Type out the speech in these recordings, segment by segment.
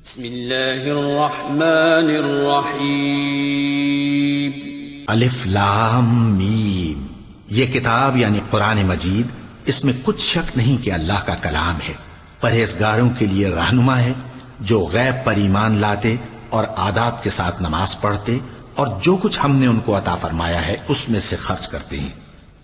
بسم اللہ الرحمن الرحیم الف لام میم۔ یہ کتاب یعنی قرآن مجید، اس میں کچھ شک نہیں کہ اللہ کا کلام ہے، پرہیزگاروں کے لیے رہنما ہے، جو غیب پر ایمان لاتے اور آداب کے ساتھ نماز پڑھتے اور جو کچھ ہم نے ان کو عطا فرمایا ہے اس میں سے خرچ کرتے ہیں،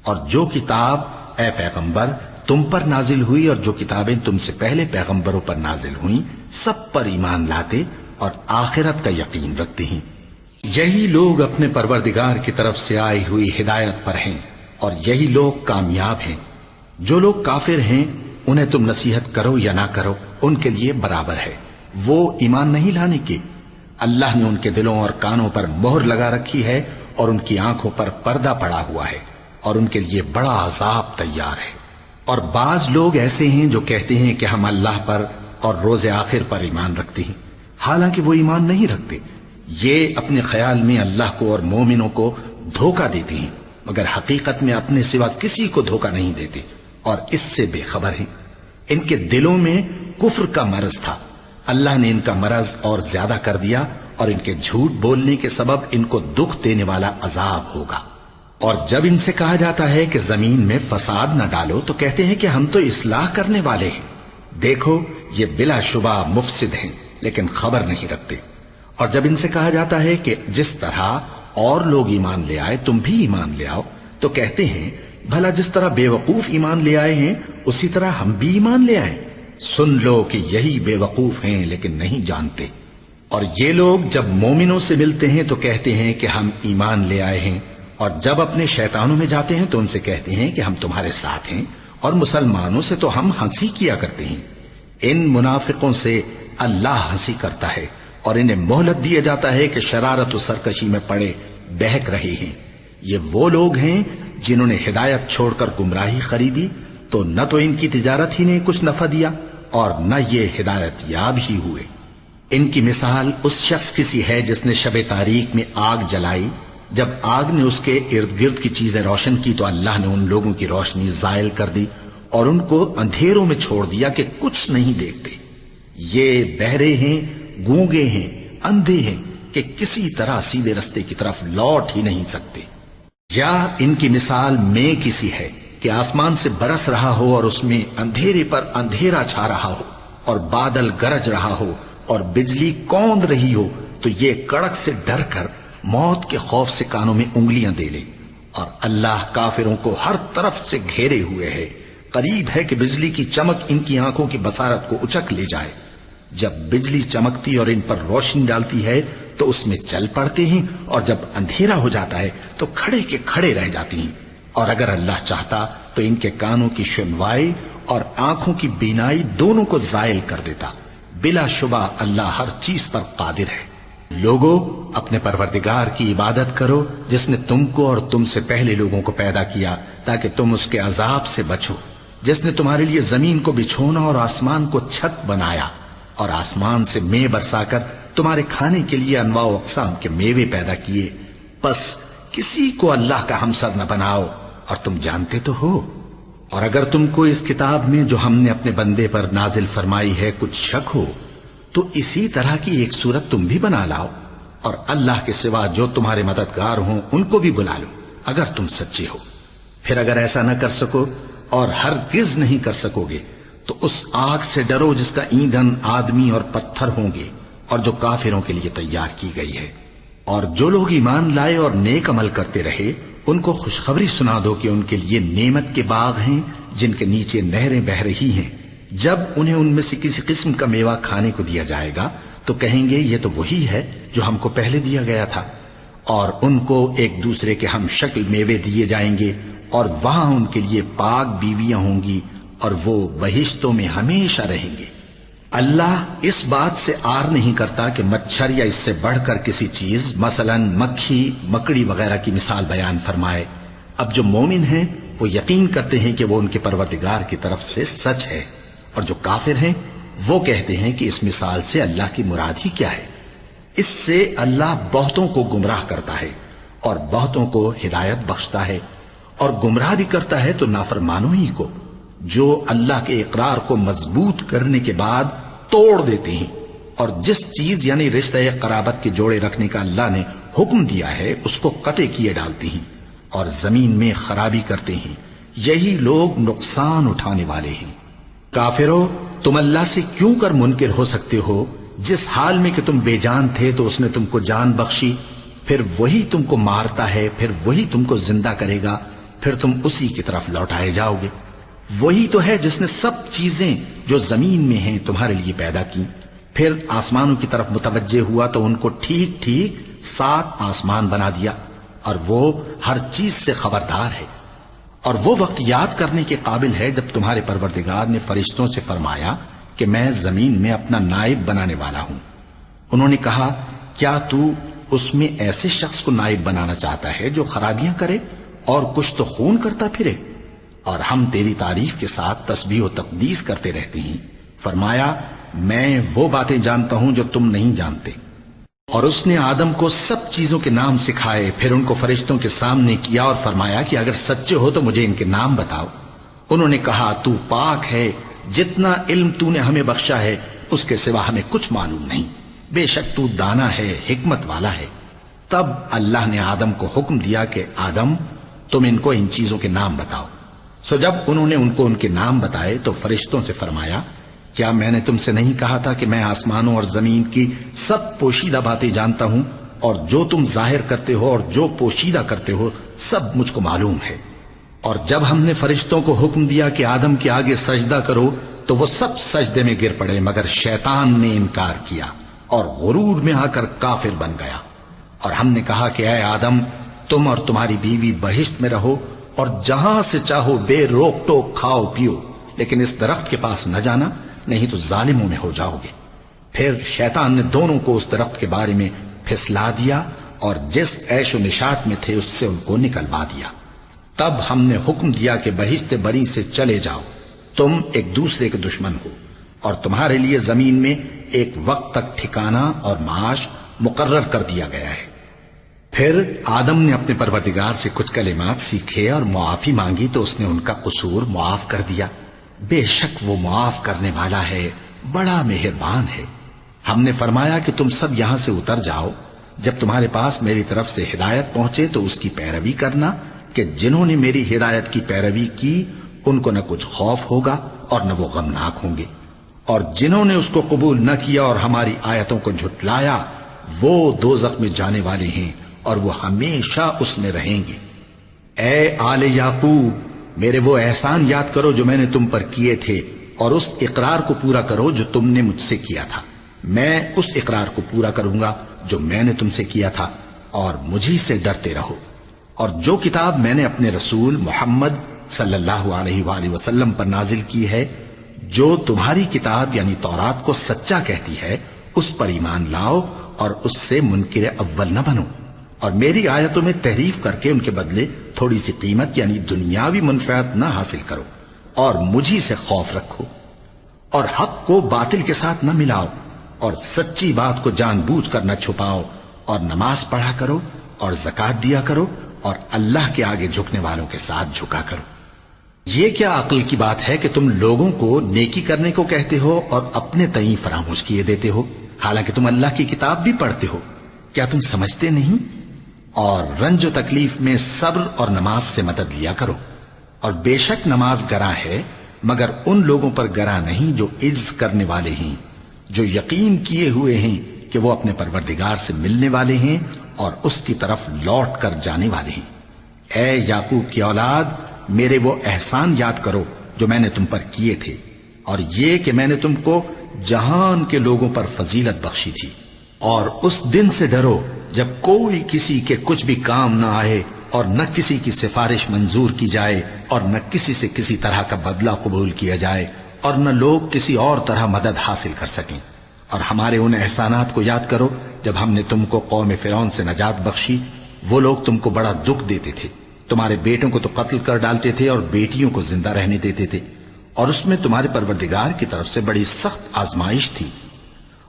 اور جو کتاب اے پیغمبر تم پر نازل ہوئی اور جو کتابیں تم سے پہلے پیغمبروں پر نازل ہوئیں سب پر ایمان لاتے اور آخرت کا یقین رکھتے ہیں۔ یہی لوگ اپنے پروردگار کی طرف سے آئی ہوئی ہدایت پر ہیں اور یہی لوگ کامیاب ہیں۔ جو لوگ کافر ہیں انہیں تم نصیحت کرو یا نہ کرو ان کے لیے برابر ہے، وہ ایمان نہیں لانے کے۔ اللہ نے ان کے دلوں اور کانوں پر مہر لگا رکھی ہے اور ان کی آنکھوں پر پردہ پڑا ہوا ہے اور ان کے لیے بڑا عذاب تیار ہے۔ اور بعض لوگ ایسے ہیں جو کہتے ہیں کہ ہم اللہ پر اور روز آخر پر ایمان رکھتے ہیں، حالانکہ وہ ایمان نہیں رکھتے۔ یہ اپنے خیال میں اللہ کو اور مومنوں کو دھوکہ دیتے ہیں، مگر حقیقت میں اپنے سوا کسی کو دھوکہ نہیں دیتے اور اس سے بے خبر ہیں۔ ان کے دلوں میں کفر کا مرض تھا، اللہ نے ان کا مرض اور زیادہ کر دیا اور ان کے جھوٹ بولنے کے سبب ان کو دکھ دینے والا عذاب ہوگا۔ اور جب ان سے کہا جاتا ہے کہ زمین میں فساد نہ ڈالو تو کہتے ہیں کہ ہم تو اصلاح کرنے والے ہیں۔ دیکھو یہ بلا شبہ مفسد ہیں لیکن خبر نہیں رکھتے۔ اور جب ان سے کہا جاتا ہے کہ جس طرح اور لوگ ایمان لے آئے تم بھی ایمان لے آؤ تو کہتے ہیں بھلا جس طرح بے وقوف ایمان لے آئے ہیں اسی طرح ہم بھی ایمان لے آئیں۔ سن لو کہ یہی بے وقوف ہیں لیکن نہیں جانتے۔ اور یہ لوگ جب مومنوں سے ملتے ہیں تو کہتے ہیں کہ ہم ایمان لے آئے ہیں، اور جب اپنے شیطانوں میں جاتے ہیں تو ان سے کہتے ہیں کہ ہم تمہارے ساتھ ہیں، اور مسلمانوں سے تو ہم ہنسی کیا کرتے ہیں۔ ان منافقوں سے اللہ ہنسی کرتا ہے اور انہیں مہلت دیا جاتا ہے کہ شرارت و سرکشی میں پڑے بہک رہے ہیں۔ یہ وہ لوگ ہیں جنہوں نے ہدایت چھوڑ کر گمراہی خریدی، تو نہ تو ان کی تجارت ہی نے کچھ نفع دیا اور نہ یہ ہدایت یاب ہی ہوئے۔ ان کی مثال اس شخص کی سی ہے جس نے شب تاریک میں آگ جلائی، جب آگ نے اس کے ارد گرد کی چیزیں روشن کی تو اللہ نے ان لوگوں کی روشنی زائل کر دی اور ان کو اندھیروں میں چھوڑ دیا کہ کچھ نہیں دیکھتے۔ یہ بہرے ہیں، گونگے ہیں، اندھے ہیں کہ کسی طرح سیدھے رستے کی طرف لوٹ ہی نہیں سکتے۔ یا ان کی مثال میں کسی ہے کہ آسمان سے برس رہا ہو اور اس میں اندھیرے پر اندھیرا چھا رہا ہو اور بادل گرج رہا ہو اور بجلی کوند رہی ہو تو یہ کڑک سے ڈر کر موت کے خوف سے کانوں میں انگلیاں دے لے۔ اور اللہ کافروں کو ہر طرف سے گھیرے ہوئے ہے، قریب ہے کہ بجلی کی چمک ان کی آنکھوں کی بصارت کو اچک لے جائے۔ جب بجلی چمکتی اور ان پر روشنی ڈالتی ہے تو اس میں چل پڑتے ہیں، اور جب اندھیرا ہو جاتا ہے تو کھڑے کے کھڑے رہ جاتے ہیں۔ اور اگر اللہ چاہتا تو ان کے کانوں کی سنوائی اور آنکھوں کی بینائی دونوں کو زائل کر دیتا۔ بلا شبہ اللہ ہر چیز پر قادر ہے۔ لوگو اپنے پروردگار کی عبادت کرو جس نے تم کو اور تم سے پہلے لوگوں کو پیدا کیا تاکہ تم اس کے عذاب سے بچو، جس نے تمہارے لیے زمین کو بچھونا اور آسمان کو چھت بنایا اور آسمان سے مے برسا کر تمہارے کھانے کے لیے انواع و اقسام کے میوے پیدا کیے۔ پس کسی کو اللہ کا ہمسر نہ بناؤ اور تم جانتے تو ہو۔ اور اگر تم کو اس کتاب میں جو ہم نے اپنے بندے پر نازل فرمائی ہے کچھ شک ہو تو اسی طرح کی ایک صورت تم بھی بنا لاؤ، اور اللہ کے سوا جو تمہارے مددگار ہوں ان کو بھی بلا لو اگر تم سچے ہو۔ پھر اگر ایسا نہ کر سکو اور ہرگز نہیں کر سکو گے تو اس آگ سے ڈرو جس کا ایندھن آدمی اور پتھر ہوں گے اور جو کافروں کے لیے تیار کی گئی ہے۔ اور جو لوگ ایمان لائے اور نیک عمل کرتے رہے ان کو خوشخبری سنا دو کہ ان کے لیے نعمت کے باغ ہیں جن کے نیچے نہریں بہہ رہی ہیں۔ جب انہیں ان میں سے کسی قسم کا میوہ کھانے کو دیا جائے گا تو کہیں گے یہ تو وہی ہے جو ہم کو پہلے دیا گیا تھا، اور ان کو ایک دوسرے کے ہم شکل میوے دیے جائیں گے اور وہاں ان کے لیے پاک بیویاں ہوں گی اور وہ بہشتوں میں ہمیشہ رہیں گے۔ اللہ اس بات سے آر نہیں کرتا کہ مچھر یا اس سے بڑھ کر کسی چیز مثلا مکھی مکڑی وغیرہ کی مثال بیان فرمائے۔ اب جو مومن ہیں وہ یقین کرتے ہیں کہ وہ ان کے پروردگار کی طرف سے سچ ہے، اور جو کافر ہیں وہ کہتے ہیں کہ اس مثال سے اللہ کی مراد ہی کیا ہے۔ اس سے اللہ بہتوں کو گمراہ کرتا ہے اور بہتوں کو ہدایت بخشتا ہے، اور گمراہ بھی کرتا ہے تو نافرمانوں ہی کو، جو اللہ کے اقرار کو مضبوط کرنے کے بعد توڑ دیتے ہیں اور جس چیز یعنی رشتہ قرابت کے جوڑے رکھنے کا اللہ نے حکم دیا ہے اس کو قطع کیے ڈالتے ہیں اور زمین میں خرابی کرتے ہیں، یہی لوگ نقصان اٹھانے والے ہیں۔ کافرو، تم اللہ سے کیوں کر منکر ہو سکتے ہو؟ جس حال میں کہ تم بے جان تھے تو اس نے تم کو جان بخشی، پھر وہی تم کو مارتا ہے، پھر وہی تم کو زندہ کرے گا، پھر تم اسی کی طرف لوٹائے جاؤ گے۔ وہی تو ہے جس نے سب چیزیں جو زمین میں ہیں تمہارے لیے پیدا کی، پھر آسمانوں کی طرف متوجہ ہوا تو ان کو ٹھیک ٹھیک 7 آسمان بنا دیا، اور وہ ہر چیز سے خبردار ہے۔ اور وہ وقت یاد کرنے کے قابل ہے جب تمہارے پروردگار نے فرشتوں سے فرمایا کہ میں زمین میں اپنا نائب بنانے والا ہوں۔ انہوں نے کہا، کیا تو اس میں ایسے شخص کو نائب بنانا چاہتا ہے جو خرابیاں کرے اور کچھ تو خون کرتا پھرے؟ اور ہم تیری تعریف کے ساتھ تسبیح و تقدیس کرتے رہتے ہیں۔ فرمایا، میں وہ باتیں جانتا ہوں جو تم نہیں جانتے۔ اور اس نے آدم کو سب چیزوں کے نام سکھائے، پھر ان کو فرشتوں کے سامنے کیا اور فرمایا کہ اگر سچے ہو تو مجھے ان کے نام بتاؤ۔ انہوں نے کہا، تو پاک ہے، جتنا علم تو نے ہمیں بخشا ہے اس کے سوا ہمیں کچھ معلوم نہیں، بے شک تو دانا ہے، حکمت والا ہے۔ تب اللہ نے آدم کو حکم دیا کہ آدم، تم ان کو ان چیزوں کے نام بتاؤ۔ سو جب انہوں نے ان کو ان کے نام بتائے تو فرشتوں سے فرمایا، کیا میں نے تم سے نہیں کہا تھا کہ میں آسمانوں اور زمین کی سب پوشیدہ باتیں جانتا ہوں، اور جو تم ظاہر کرتے ہو اور جو پوشیدہ کرتے ہو سب مجھ کو معلوم ہے۔ اور جب ہم نے فرشتوں کو حکم دیا کہ آدم کے آگے سجدہ کرو تو وہ سب سجدے میں گر پڑے، مگر شیطان نے انکار کیا اور غرور میں آ کر کافر بن گیا۔ اور ہم نے کہا کہ اے آدم، تم اور تمہاری بیوی بہشت میں رہو اور جہاں سے چاہو بے روک ٹوک کھاؤ پیو، لیکن اس درخت کے پاس نہ جانا، نہیں تو ظالموں میں ہو جاؤ گے۔ پھر شیطان نے دونوں کو اس درخت کے بارے میں پھسلا دیا اور جس عیش و نشاط میں تھے اس سے ان کو نکلوا دیا۔ تب ہم نے حکم دیا کہ بہشت بری سے چلے جاؤ، تم ایک دوسرے کے دشمن ہو، اور تمہارے لیے زمین میں ایک وقت تک ٹھکانہ اور معاش مقرر کر دیا گیا ہے۔ پھر آدم نے اپنے پروردگار سے کچھ کلمات سیکھے اور معافی مانگی تو اس نے ان کا قصور معاف کر دیا۔ بے شک وہ معاف کرنے والا ہے، بڑا مہربان ہے۔ ہم نے فرمایا کہ تم سب یہاں سے اتر جاؤ، جب تمہارے پاس میری طرف سے ہدایت پہنچے تو اس کی پیروی کرنا، کہ جنہوں نے میری ہدایت کی پیروی کی ان کو نہ کچھ خوف ہوگا اور نہ وہ غمناک ہوں گے، اور جنہوں نے اس کو قبول نہ کیا اور ہماری آیتوں کو جھٹلایا وہ دوزخ میں جانے والے ہیں اور وہ ہمیشہ اس میں رہیں گے۔ اے آل یعقوب، میرے وہ احسان یاد کرو جو میں نے تم پر کیے تھے، اور اس اقرار کو پورا کرو جو تم نے مجھ سے کیا تھا۔ میں اس اقرار کو پورا کروں گا جو میں نے تم سے کیا تھا، اور مجھی سے ڈرتے رہو۔ اور جو کتاب میں نے اپنے رسول محمد صلی اللہ علیہ وآلہ وسلم پر نازل کی ہے، جو تمہاری کتاب یعنی تورات کو سچا کہتی ہے، اس پر ایمان لاؤ اور اس سے منکر اول نہ بنو، اور میری آیتوں میں تحریف کر کے ان کے بدلے تھوڑی سی قیمت یعنی دنیاوی منفعت نہ حاصل کرو، اور مجھی سے خوف رکھو، اور حق کو باطل کے ساتھ نہ ملاؤ، اور سچی بات کو جان بوجھ کر نہ چھپاؤ، اور نماز پڑھا کرو اور زکوٰۃ دیا کرو، اور اللہ کے آگے جھکنے والوں کے ساتھ جھکا کرو۔ یہ کیا عقل کی بات ہے کہ تم لوگوں کو نیکی کرنے کو کہتے ہو اور اپنے تئیں فراموش کیے دیتے ہو، حالانکہ تم اللہ کی کتاب بھی پڑھتے ہو؟ کیا تم سمجھتے نہیں؟ اور رنج و تکلیف میں صبر اور نماز سے مدد لیا کرو، اور بے شک نماز گراں ہے، مگر ان لوگوں پر گراں نہیں جو عجز کرنے والے ہیں، جو یقین کیے ہوئے ہیں کہ وہ اپنے پروردگار سے ملنے والے ہیں اور اس کی طرف لوٹ کر جانے والے ہیں۔ اے یعقوب کی اولاد، میرے وہ احسان یاد کرو جو میں نے تم پر کیے تھے، اور یہ کہ میں نے تم کو جہان کے لوگوں پر فضیلت بخشی تھی۔ اور اس دن سے ڈرو جب کوئی کسی کے کچھ بھی کام نہ آئے، اور نہ کسی کی سفارش منظور کی جائے، اور نہ کسی سے کسی طرح کا بدلہ قبول کیا جائے، اور نہ لوگ کسی اور طرح مدد حاصل کر سکیں۔ اور ہمارے ان احسانات کو یاد کرو جب ہم نے تم کو قوم فرعون سے نجات بخشی۔ وہ لوگ تم کو بڑا دکھ دیتے تھے، تمہارے بیٹوں کو تو قتل کر ڈالتے تھے اور بیٹیوں کو زندہ رہنے دیتے تھے، اور اس میں تمہارے پروردگار کی طرف سے بڑی سخت آزمائش تھی۔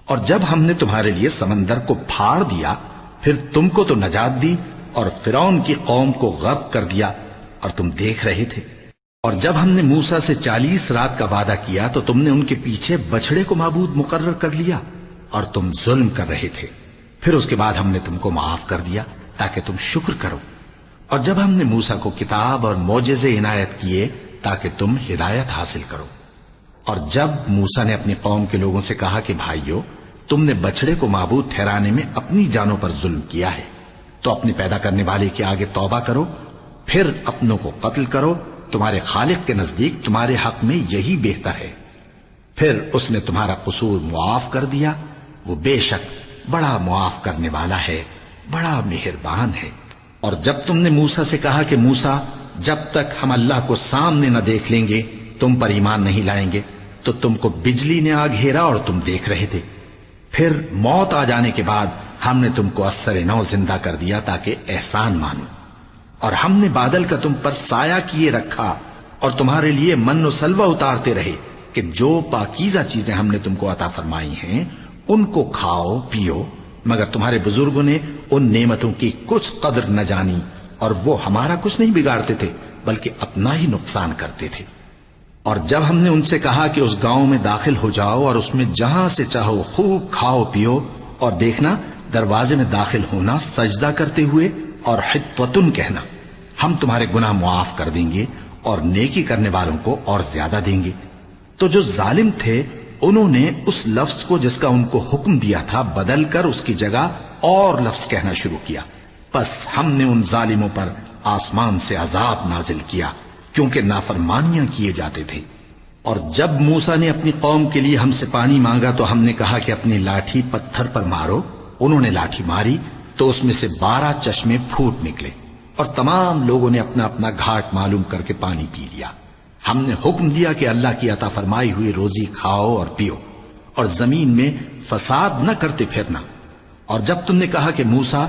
اور جب ہم نے تمہارے لیے سمندر کو پھاڑ دیا، پھر تم کو تو نجات دی اور فرعون کی قوم کو غرق کر دیا، اور تم دیکھ رہے تھے۔ اور جب ہم نے موسیٰ سے 40 رات کا وعدہ کیا تو تم نے ان کے پیچھے بچڑے کو معبود مقرر کر لیا، اور تم ظلم کر رہے تھے، پھر اس کے بعد ہم نے تم کو معاف کر دیا تاکہ تم شکر کرو، اور جب ہم نے موسیٰ کو کتاب اور معجزے عنایت کیے تاکہ تم ہدایت حاصل کرو۔ اور جب موسیٰ نے اپنی قوم کے لوگوں سے کہا کہ بھائیو، تم نے بچڑے کو معبود ٹھہرانے میں اپنی جانوں پر ظلم کیا ہے، تو اپنے پیدا کرنے والے کے آگے توبہ کرو، پھر اپنوں کو قتل کرو، تمہارے خالق کے نزدیک تمہارے حق میں یہی بہتر ہے۔ پھر اس نے تمہارا قصور معاف کر دیا، وہ بے شک بڑا معاف کرنے والا ہے، بڑا مہربان ہے۔ اور جب تم نے موسیٰ سے کہا کہ موسیٰ، جب تک ہم اللہ کو سامنے نہ دیکھ لیں گے تم پر ایمان نہیں لائیں گے، تو تم کو بجلی نے آ گھیرا اور تم دیکھ رہے تھے، پھر موت آ جانے کے بعد ہم نے تم کو اثر نو زندہ کر دیا تاکہ احسان مانو، اور ہم نے بادل کا تم پر سایہ کیے رکھا اور تمہارے لیے من و سلوہ اتارتے رہے کہ جو پاکیزہ چیزیں ہم نے تم کو عطا فرمائی ہیں ان کو کھاؤ پیو، مگر تمہارے بزرگوں نے ان نعمتوں کی کچھ قدر نہ جانی، اور وہ ہمارا کچھ نہیں بگاڑتے تھے بلکہ اپنا ہی نقصان کرتے تھے۔ اور جب ہم نے ان سے کہا کہ اس گاؤں میں داخل ہو جاؤ اور اس میں جہاں سے چاہو خوب کھاؤ پیو، اور دیکھنا دروازے میں داخل ہونا سجدہ کرتے ہوئے اور حطوتن کہنا، ہم تمہارے گناہ معاف کر دیں گے اور نیکی کرنے والوں کو اور زیادہ دیں گے، تو جو ظالم تھے انہوں نے اس لفظ کو جس کا ان کو حکم دیا تھا بدل کر اس کی جگہ اور لفظ کہنا شروع کیا، پس ہم نے ان ظالموں پر آسمان سے عذاب نازل کیا کیونکہ نافرمانیاں کیے جاتے تھے۔ اور جب موسیٰ نے اپنی قوم کے لیے ہم سے پانی مانگا تو ہم نے کہا کہ اپنی لاٹھی پتھر پر مارو، انہوں نے لاٹھی ماری تو اس میں سے 12 چشمے پھوٹ نکلے، اور تمام لوگوں نے اپنا اپنا گھاٹ معلوم کر کے پانی پی لیا۔ ہم نے حکم دیا کہ اللہ کی عطا فرمائی ہوئی روزی کھاؤ اور پیو، اور زمین میں فساد نہ کرتے پھرنا۔ اور جب تم نے کہا کہ موسیٰ،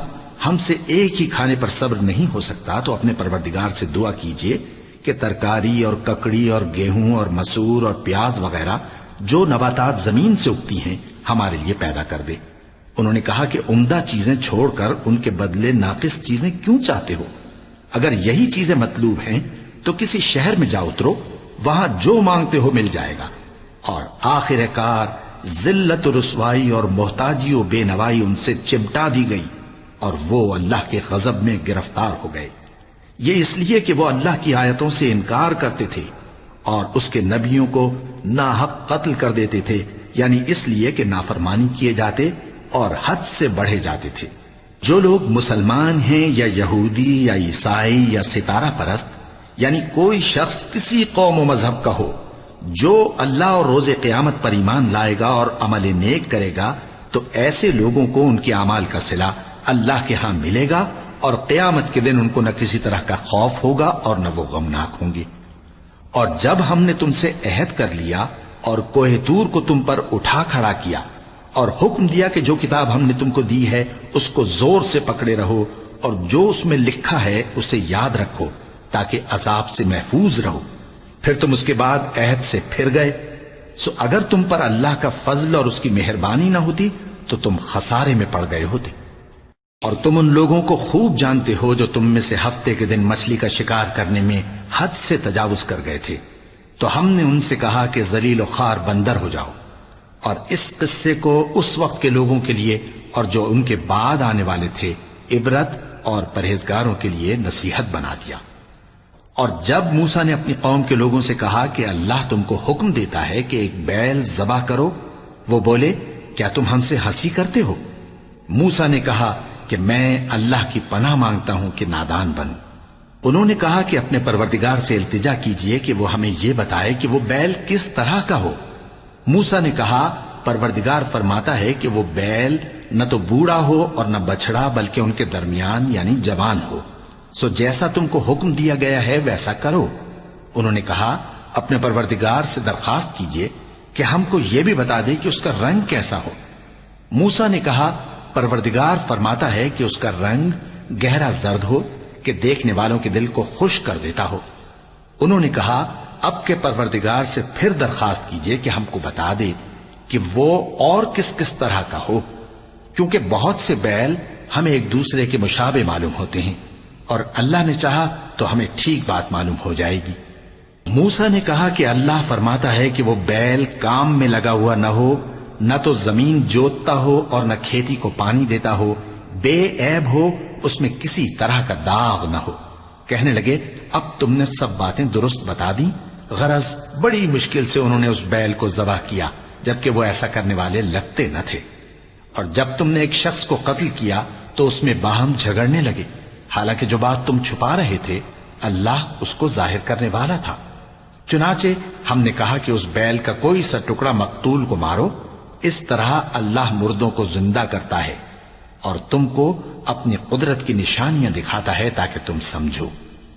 ہم سے ایک ہی کھانے پر صبر نہیں ہو سکتا، تو اپنے پروردگار سے دعا کیجئے کہ ترکاری اور ککڑی اور گیہوں اور مسور اور پیاز وغیرہ جو نباتات زمین سے اگتی ہیں ہمارے لیے پیدا کر دے۔ انہوں نے کہا کہ عمدہ چیزیں چھوڑ کر ان کے بدلے ناقص چیزیں کیوں چاہتے ہو؟ اگر یہی چیزیں مطلوب ہیں تو کسی شہر میں جا اترو، وہاں جو مانگتے ہو مل جائے گا۔ اور آخر کار ذلت و رسوائی اور محتاجی و بے نوائی ان سے چمٹا دی گئی، اور وہ اللہ کے غضب میں گرفتار ہو گئے، یہ اس لیے کہ وہ اللہ کی آیتوں سے انکار کرتے تھے اور اس کے نبیوں کو ناحق قتل کر دیتے تھے، یعنی اس لیے کہ نافرمانی کیے جاتے اور حد سے بڑھے جاتے تھے۔ جو لوگ مسلمان ہیں یا یہودی یا عیسائی یا ستارہ پرست، یعنی کوئی شخص کسی قوم و مذہب کا ہو، جو اللہ اور روز قیامت پر ایمان لائے گا اور عمل نیک کرے گا، تو ایسے لوگوں کو ان کے اعمال کا صلہ اللہ کے ہاں ملے گا، اور قیامت کے دن ان کو نہ کسی طرح کا خوف ہوگا اور نہ وہ غمناک ہوں گے۔ اور جب ہم نے تم سے عہد کر لیا اور کوہ طور کو تم پر اٹھا کھڑا کیا اور حکم دیا کہ جو کتاب ہم نے تم کو دی ہے اس کو زور سے پکڑے رہو، اور جو اس میں لکھا ہے اسے یاد رکھو تاکہ عذاب سے محفوظ رہو، پھر تم اس کے بعد عہد سے پھر گئے، سو اگر تم پر اللہ کا فضل اور اس کی مہربانی نہ ہوتی تو تم خسارے میں پڑ گئے ہوتے۔ اور تم ان لوگوں کو خوب جانتے ہو جو تم میں سے ہفتے کے دن مچھلی کا شکار کرنے میں حد سے تجاوز کر گئے تھے، تو ہم نے ان سے کہا کہ ذلیل و خوار بندر ہو جاؤ، اور اس قصے کو اس وقت کے لوگوں کے لیے اور جو ان کے بعد آنے والے تھے عبرت اور پرہیزگاروں کے لیے نصیحت بنا دیا۔ اور جب موسیٰ نے اپنی قوم کے لوگوں سے کہا کہ اللہ تم کو حکم دیتا ہے کہ ایک بیل ذبح کرو، وہ بولے کیا تم ہم سے ہنسی کرتے ہو؟ موسیٰ نے کہا کہ میں اللہ کی پناہ مانگتا ہوں کہ نادان بنوں۔ انہوں نے کہا کہ اپنے پروردگار سے التجا کیجئے کہ وہ ہمیں یہ بتائے کہ وہ بیل کس طرح کا ہو۔ موسیٰ نے کہا پروردگار فرماتا ہے کہ وہ بیل نہ تو بوڑھا ہو اور نہ بچڑا بلکہ ان کے درمیان یعنی جوان ہو، سو جیسا تم کو حکم دیا گیا ہے ویسا کرو۔ انہوں نے کہا اپنے پروردگار سے درخواست کیجئے کہ ہم کو یہ بھی بتا دے کہ اس کا رنگ کیسا ہو۔ موسیٰ نے کہا پروردگار فرماتا ہے کہ اس کا رنگ گہرا زرد ہو کہ دیکھنے والوں کے دل کو خوش کر دیتا ہو۔ انہوں نے کہا اب کے پروردگار سے پھر درخواست کیجئے کہ ہم کو بتا دے کہ وہ اور کس کس طرح کا ہو، کیونکہ بہت سے بیل ہمیں ایک دوسرے کے مشابہ معلوم ہوتے ہیں، اور اللہ نے چاہا تو ہمیں ٹھیک بات معلوم ہو جائے گی۔ موسیٰ نے کہا کہ اللہ فرماتا ہے کہ وہ بیل کام میں لگا ہوا نہ ہو نہ تو زمین جوتتا ہو اور نہ کھیتی کو پانی دیتا ہو، بے عیب ہو، اس میں کسی طرح کا داغ نہ ہو۔ کہنے لگے اب تم نے سب باتیں درست بتا دی۔ غرض بڑی مشکل سے انہوں نے اس بیل کو ذبح کیا، جبکہ وہ ایسا کرنے والے لگتے نہ تھے۔ اور جب تم نے ایک شخص کو قتل کیا تو اس میں باہم جھگڑنے لگے، حالانکہ جو بات تم چھپا رہے تھے اللہ اس کو ظاہر کرنے والا تھا۔ چنانچہ ہم نے کہا کہ اس بیل کا کوئی سا ٹکڑا مقتول کو مارو، اس طرح اللہ مردوں کو زندہ کرتا ہے اور تم کو اپنی قدرت کی نشانیاں دکھاتا ہے تاکہ تم سمجھو۔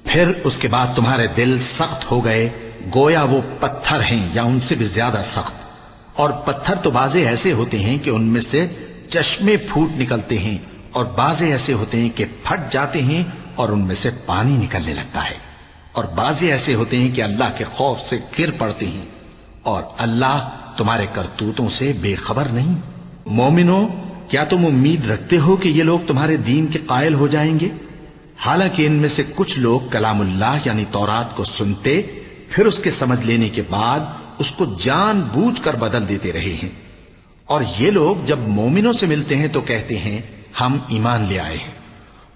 پھر اس کے بعد تمہارے دل سخت ہو گئے، گویا وہ پتھر ہیں یا ان سے بھی زیادہ سخت۔ اور پتھر تو بعضے ایسے ہوتے ہیں کہ ان میں سے چشمے پھوٹ نکلتے ہیں، اور بعضے ایسے ہوتے ہیں کہ پھٹ جاتے ہیں اور ان میں سے پانی نکلنے لگتا ہے، اور بعضے ایسے ہوتے ہیں کہ اللہ کے خوف سے گر پڑتے ہیں، اور اللہ تمہارے کرتوتوں سے بے خبر نہیں۔ مومنو، کیا تم امید رکھتے ہو کہ یہ لوگ تمہارے دین کے قائل ہو جائیں گے؟ حالانکہ ان میں سے کچھ لوگ کلام اللہ یعنی تورات کو سنتے، پھر اس کے سمجھ لینے کے بعد اس کو جان بوجھ کر بدل دیتے رہے ہیں۔ اور یہ لوگ جب مومنوں سے ملتے ہیں تو کہتے ہیں ہم ایمان لے آئے ہیں،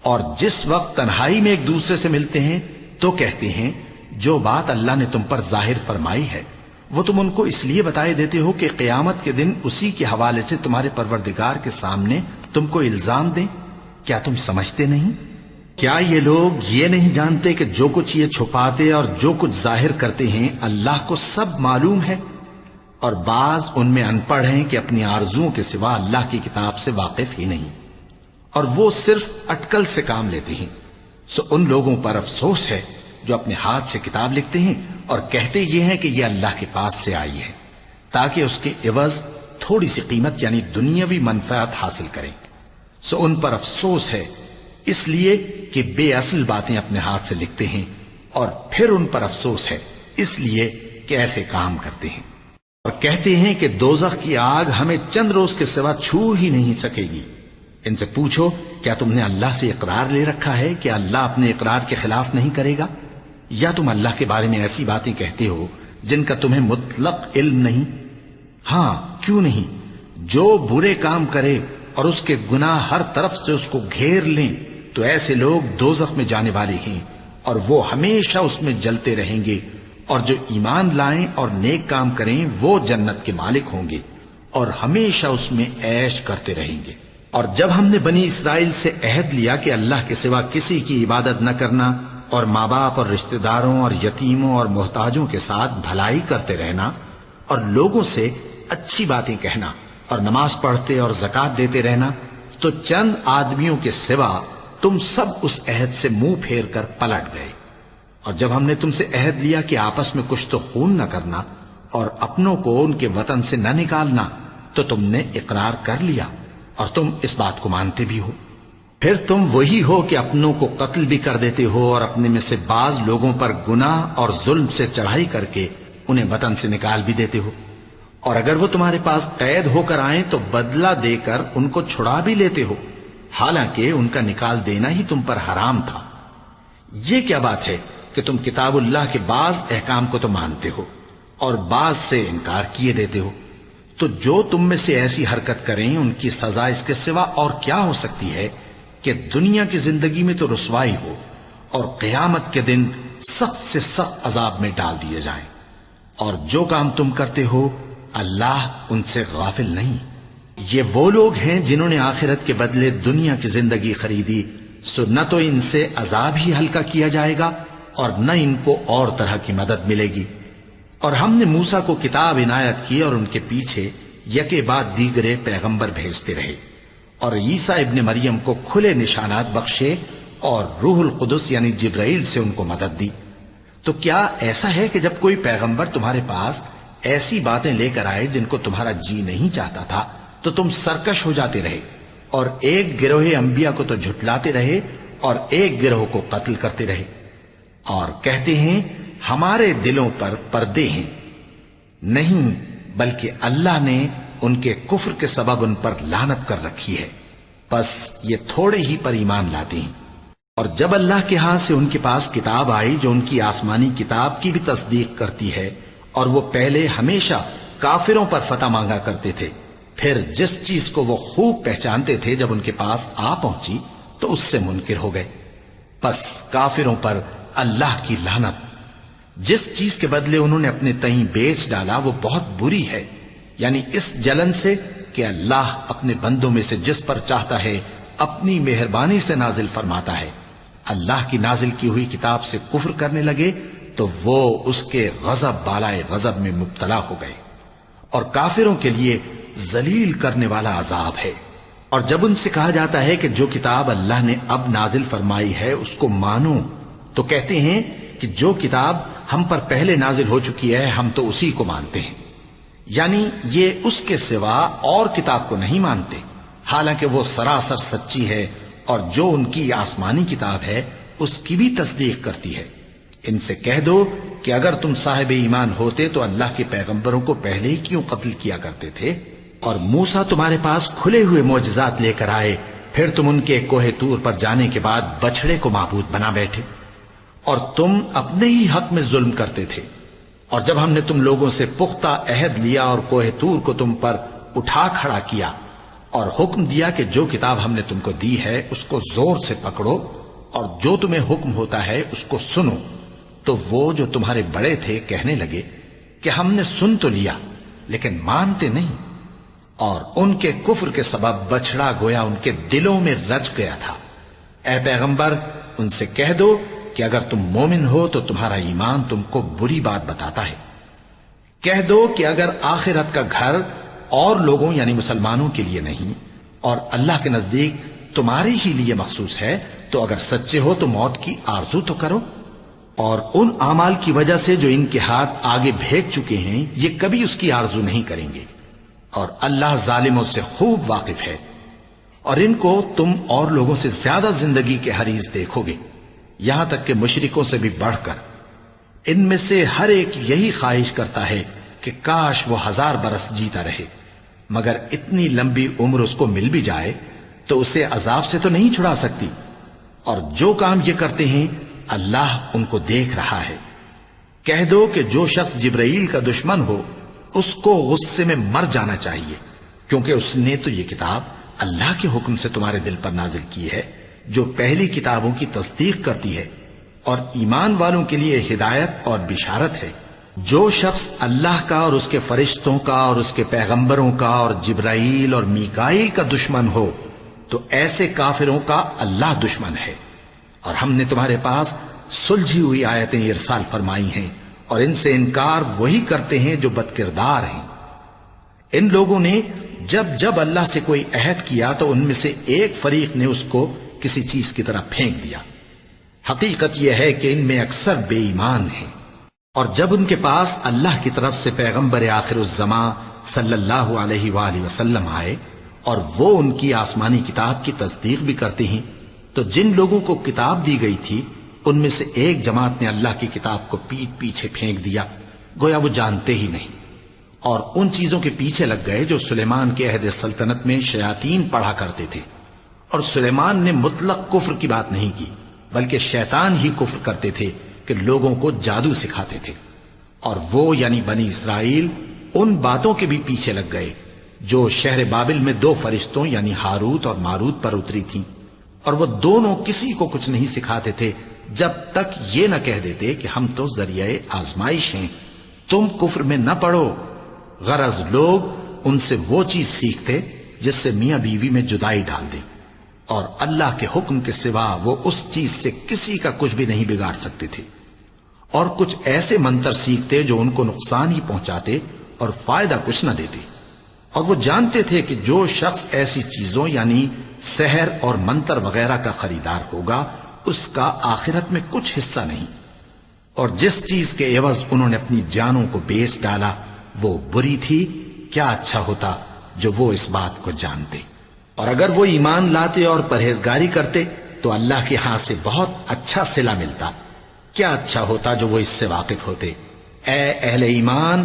اور جس وقت تنہائی میں ایک دوسرے سے ملتے ہیں تو کہتے ہیں جو بات اللہ نے تم پر ظاہر فرمائی ہے وہ تم ان کو اس لیے بتائے دیتے ہو کہ قیامت کے دن اسی کے حوالے سے تمہارے پروردگار کے سامنے تم کو الزام دیں۔ کیا تم سمجھتے نہیں؟ کیا یہ لوگ یہ نہیں جانتے کہ جو کچھ یہ چھپاتے اور جو کچھ ظاہر کرتے ہیں اللہ کو سب معلوم ہے؟ اور بعض ان میں ان پڑھ ہیں کہ اپنی آرزوؤں کے سوا اللہ کی کتاب سے واقف ہی نہیں، اور وہ صرف اٹکل سے کام لیتے ہیں۔ سو ان لوگوں پر افسوس ہے جو اپنے ہاتھ سے کتاب لکھتے ہیں اور کہتے یہ ہیں کہ یہ اللہ کے پاس سے آئی ہے، تاکہ اس کے عوض تھوڑی سی قیمت یعنی دنیاوی منفعت حاصل کریں۔ سو ان پر افسوس ہے اس لیے کہ بے اصل باتیں اپنے ہاتھ سے لکھتے ہیں، اور پھر ان پر افسوس ہے اس لیے کہ ایسے کام کرتے ہیں، اور کہتے ہیں کہ دوزخ کی آگ ہمیں چند روز کے سوا چھو ہی نہیں سکے گی۔ ان سے پوچھو کیا تم نے اللہ سے اقرار لے رکھا ہے کہ اللہ اپنے اقرار کے خلاف نہیں کرے گا؟ یا تم اللہ کے بارے میں ایسی باتیں کہتے ہو جن کا تمہیں مطلق علم نہیں؟ ہاں کیوں نہیں، جو برے کام کرے اور اس کے گناہ ہر طرف سے اس کو گھیر لیں تو ایسے لوگ دوزخ میں جانے والے ہیں، اور وہ ہمیشہ اس میں جلتے رہیں گے، اور جو ایمان لائیں اور نیک کام کریں وہ جنت کے مالک ہوں گے اور ہمیشہ اس میں عیش کرتے رہیں گے۔ اور جب ہم نے بنی اسرائیل سے عہد لیا کہ اللہ کے سوا کسی کی عبادت نہ کرنا، اور ماں باپ اور رشتہ داروں اور یتیموں اور محتاجوں کے ساتھ بھلائی کرتے رہنا، اور لوگوں سے اچھی باتیں کہنا، اور نماز پڑھتے اور زکوٰۃ دیتے رہنا، تو چند آدمیوں کے سوا تم سب اس عہد سے منہ پھیر کر پلٹ گئے۔ اور جب ہم نے تم سے عہد لیا کہ آپس میں کچھ تو خون نہ کرنا اور اپنوں کو ان کے وطن سے نہ نکالنا، تو تم نے اقرار کر لیا اور تم اس بات کو مانتے بھی ہو۔ پھر تم وہی ہو کہ اپنوں کو قتل بھی کر دیتے ہو اور اپنے میں سے بعض لوگوں پر گناہ اور ظلم سے چڑھائی کر کے انہیں وطن سے نکال بھی دیتے ہو، اور اگر وہ تمہارے پاس قید ہو کر آئیں تو بدلہ دے کر ان کو چھڑا بھی لیتے ہو، حالانکہ ان کا نکال دینا ہی تم پر حرام تھا۔ یہ کیا بات ہے کہ تم کتاب اللہ کے بعض احکام کو تو مانتے ہو اور بعض سے انکار کیے دیتے ہو؟ تو جو تم میں سے ایسی حرکت کریں ان کی سزا اس کے سوا اور کیا ہو سکتی ہے کہ دنیا کی زندگی میں تو رسوائی ہو اور قیامت کے دن سخت سے سخت عذاب میں ڈال دیے جائیں۔ اور جو کام تم کرتے ہو اللہ ان سے غافل نہیں۔ یہ وہ لوگ ہیں جنہوں نے آخرت کے بدلے دنیا کی زندگی خریدی، سو نہ تو ان سے عذاب ہی ہلکا کیا جائے گا اور نہ ان کو اور طرح کی مدد ملے گی۔ اور ہم نے موسیٰ کو کتاب عنایت کی اور ان کے پیچھے یکے بعد دیگرے پیغمبر بھیجتے رہے، اور عیسیٰ ابن مریم کو کھلے نشانات بخشے اور روح القدس یعنی جبرائیل سے ان کو مدد دی۔ تو کیا ایسا ہے کہ جب کوئی پیغمبر تمہارے پاس ایسی باتیں لے کر آئے جن کو تمہارا جی نہیں چاہتا تھا تو تم سرکش ہو جاتے رہے، اور ایک گروہ انبیاء کو تو جھٹلاتے رہے اور ایک گروہ کو قتل کرتے رہے، اور کہتے ہیں ہمارے دلوں پر پردے ہیں؟ نہیں، بلکہ اللہ نے ان کے کفر کے سبب ان پر لعنت کر رکھی ہے، بس یہ تھوڑے ہی پر ایمان لاتے ہیں۔ اور جب اللہ کے ہاں سے ان کے پاس کتاب آئی جو ان کی آسمانی کتاب کی بھی تصدیق کرتی ہے، اور وہ پہلے ہمیشہ کافروں پر فتح مانگا کرتے تھے، پھر جس چیز کو وہ خوب پہچانتے تھے جب ان کے پاس آ پہنچی تو اس سے منکر ہو گئے. پس کافروں پر اللہ کی لعنت. جس چیز کے بدلے انہوں نے اپنے تئیں بیچ ڈالا وہ بہت بری ہے، یعنی اس جلن سے کہ اللہ اپنے بندوں میں سے جس پر چاہتا ہے اپنی مہربانی سے نازل فرماتا ہے. اللہ کی نازل کی ہوئی کتاب سے کفر کرنے لگے تو وہ اس کے غضب بالائے غضب میں مبتلا ہو گئے، اور کافروں کے لیے ذلیل کرنے والا عذاب ہے. اور جب ان سے کہا جاتا ہے کہ جو کتاب اللہ نے اب نازل فرمائی ہے اس کو مانو، تو کہتے ہیں کہ جو کتاب ہم پر پہلے نازل ہو چکی ہے ہم تو اسی کو مانتے ہیں، یعنی یہ اس کے سوا اور کتاب کو نہیں مانتے، حالانکہ وہ سراسر سچی ہے، اور جو ان کی آسمانی کتاب ہے اس کی بھی تصدیق کرتی ہے. ان سے کہہ دو کہ اگر تم صاحب ایمان ہوتے تو اللہ کے پیغمبروں کو پہلے ہی کیوں قتل کیا کرتے تھے؟ اور موسیٰ تمہارے پاس کھلے ہوئے معجزات لے کر آئے، پھر تم ان کے کوہ طور پر جانے کے بعد بچڑے کو معبود بنا بیٹھے، اور تم اپنے ہی حق میں ظلم کرتے تھے. اور جب ہم نے تم لوگوں سے پختہ عہد لیا اور کوہ طور کو تم پر اٹھا کھڑا کیا اور حکم دیا کہ جو کتاب ہم نے تم کو دی ہے اس کو زور سے پکڑو اور جو تمہیں حکم ہوتا ہے اس کو سنو، تو وہ جو تمہارے بڑے تھے کہنے لگے کہ ہم نے سن تو لیا لیکن مانتے نہیں، اور ان کے کفر کے سبب بچڑا گویا ان کے دلوں میں رچ گیا تھا. اے پیغمبر ان سے کہہ دو کہ اگر تم مومن ہو تو تمہارا ایمان تم کو بری بات بتاتا ہے. کہہ دو کہ اگر آخرت کا گھر اور لوگوں یعنی مسلمانوں کے لیے نہیں اور اللہ کے نزدیک تمہارے ہی لیے مخصوص ہے تو اگر سچے ہو تو موت کی آرزو تو کرو، اور ان اعمال کی وجہ سے جو ان کے ہاتھ آگے بھیج چکے ہیں یہ کبھی اس کی آرزو نہیں کریں گے، اور اللہ ظالموں سے خوب واقف ہے. اور ان کو تم اور لوگوں سے زیادہ زندگی کے حریص دیکھو گے، یہاں تک کہ مشرکوں سے بھی بڑھ کر. ان میں سے ہر ایک یہی خواہش کرتا ہے کہ کاش وہ 1000 برس جیتا رہے، مگر اتنی لمبی عمر اس کو مل بھی جائے تو اسے عذاب سے تو نہیں چھڑا سکتی. اور جو کام یہ کرتے ہیں اللہ ان کو دیکھ رہا ہے. کہہ دو کہ جو شخص جبرائیل کا دشمن ہو اس کو غصے میں مر جانا چاہیے، کیونکہ اس نے تو یہ کتاب اللہ کے حکم سے تمہارے دل پر نازل کی ہے جو پہلی کتابوں کی تصدیق کرتی ہے اور ایمان والوں کے لیے ہدایت اور بشارت ہے. جو شخص اللہ کا اور اس کے فرشتوں کا اور اس کے پیغمبروں کا اور جبرائیل اور میکائیل کا دشمن ہو تو ایسے کافروں کا اللہ دشمن ہے. اور ہم نے تمہارے پاس سلجھی ہوئی آیتیں ارسال فرمائی ہیں اور ان سے انکار وہی کرتے ہیں جو بد کردار ہیں. ان لوگوں نے جب جب اللہ سے کوئی عہد کیا تو ان میں سے ایک فریق نے اس کو کسی چیز کی طرح پھینک دیا. حقیقت یہ ہے کہ ان میں اکثر بے ایمان ہیں. اور جب ان کے پاس اللہ کی طرف سے پیغمبر آخر الزمان صلی اللہ علیہ وآلہ وسلم آئے اور وہ ان کی آسمانی کتاب کی تصدیق بھی کرتے ہیں تو جن لوگوں کو کتاب دی گئی تھی ان میں سے ایک جماعت نے اللہ کی کتاب کو پیٹ پیچھے پھینک دیا گویا وہ جانتے ہی نہیں، اور ان چیزوں کے پیچھے لگ گئے جو سلیمان کے عہد سلطنت میں شیاطین پڑھا کرتے تھے. اور سلیمان نے مطلق کفر کی بات نہیں کی بلکہ شیطان ہی کفر کرتے تھے کہ لوگوں کو جادو سکھاتے تھے. اور وہ یعنی بنی اسرائیل ان باتوں کے بھی پیچھے لگ گئے جو شہر بابل میں 2 فرشتوں یعنی ہاروت اور ماروت پر اتری تھیں، اور وہ دونوں کسی کو کچھ نہیں سکھاتے تھے جب تک یہ نہ کہہ دیتے کہ ہم تو ذریعہ آزمائش ہیں، تم کفر میں نہ پڑو. غرض لوگ ان سے وہ چیز سیکھتے جس سے میاں بیوی میں جدائی ڈال دے، اور اللہ کے حکم کے سوا وہ اس چیز سے کسی کا کچھ بھی نہیں بگاڑ سکتے تھے. اور کچھ ایسے منتر سیکھتے جو ان کو نقصان ہی پہنچاتے اور فائدہ کچھ نہ دیتے. اور وہ جانتے تھے کہ جو شخص ایسی چیزوں یعنی سحر اور منتر وغیرہ کا خریدار ہوگا اس کا آخرت میں کچھ حصہ نہیں، اور جس چیز کے عوض انہوں نے اپنی جانوں کو بیچ ڈالا وہ بری تھی. کیا اچھا ہوتا جو وہ اس بات کو جانتے. اور اگر وہ ایمان لاتے اور پرہیزگاری کرتے تو اللہ کے ہاں سے بہت اچھا صلہ ملتا. کیا اچھا ہوتا جو وہ اس سے واقف ہوتے. اے اہل ایمان،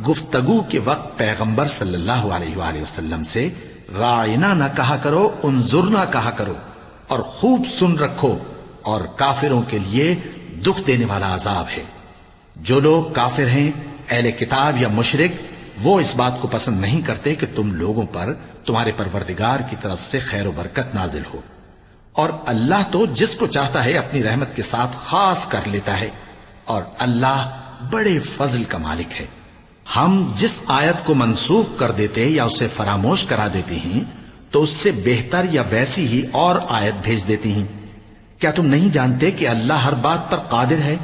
گفتگو کے وقت پیغمبر صلی اللہ علیہ وآلہ وسلم سے رائنا نہ کہا کرو، انظرنا کہا کرو، اور خوب سن رکھو، اور کافروں کے لیے دکھ دینے والا عذاب ہے. جو لوگ کافر ہیں، اہل کتاب یا مشرک، وہ اس بات کو پسند نہیں کرتے کہ تم لوگوں پر تمہارے پروردگار کی طرف سے خیر و برکت نازل ہو، اور اللہ تو جس کو چاہتا ہے اپنی رحمت کے ساتھ خاص کر لیتا ہے، اور اللہ بڑے فضل کا مالک ہے۔ ہم جس آیت کو منسوخ کر دیتے یا اسے فراموش کرا دیتے ہیں تو اس سے بہتر یا ویسی ہی اور آیت بھیج دیتی ہیں۔ کیا تم نہیں جانتے کہ اللہ ہر بات پر قادر ہے؟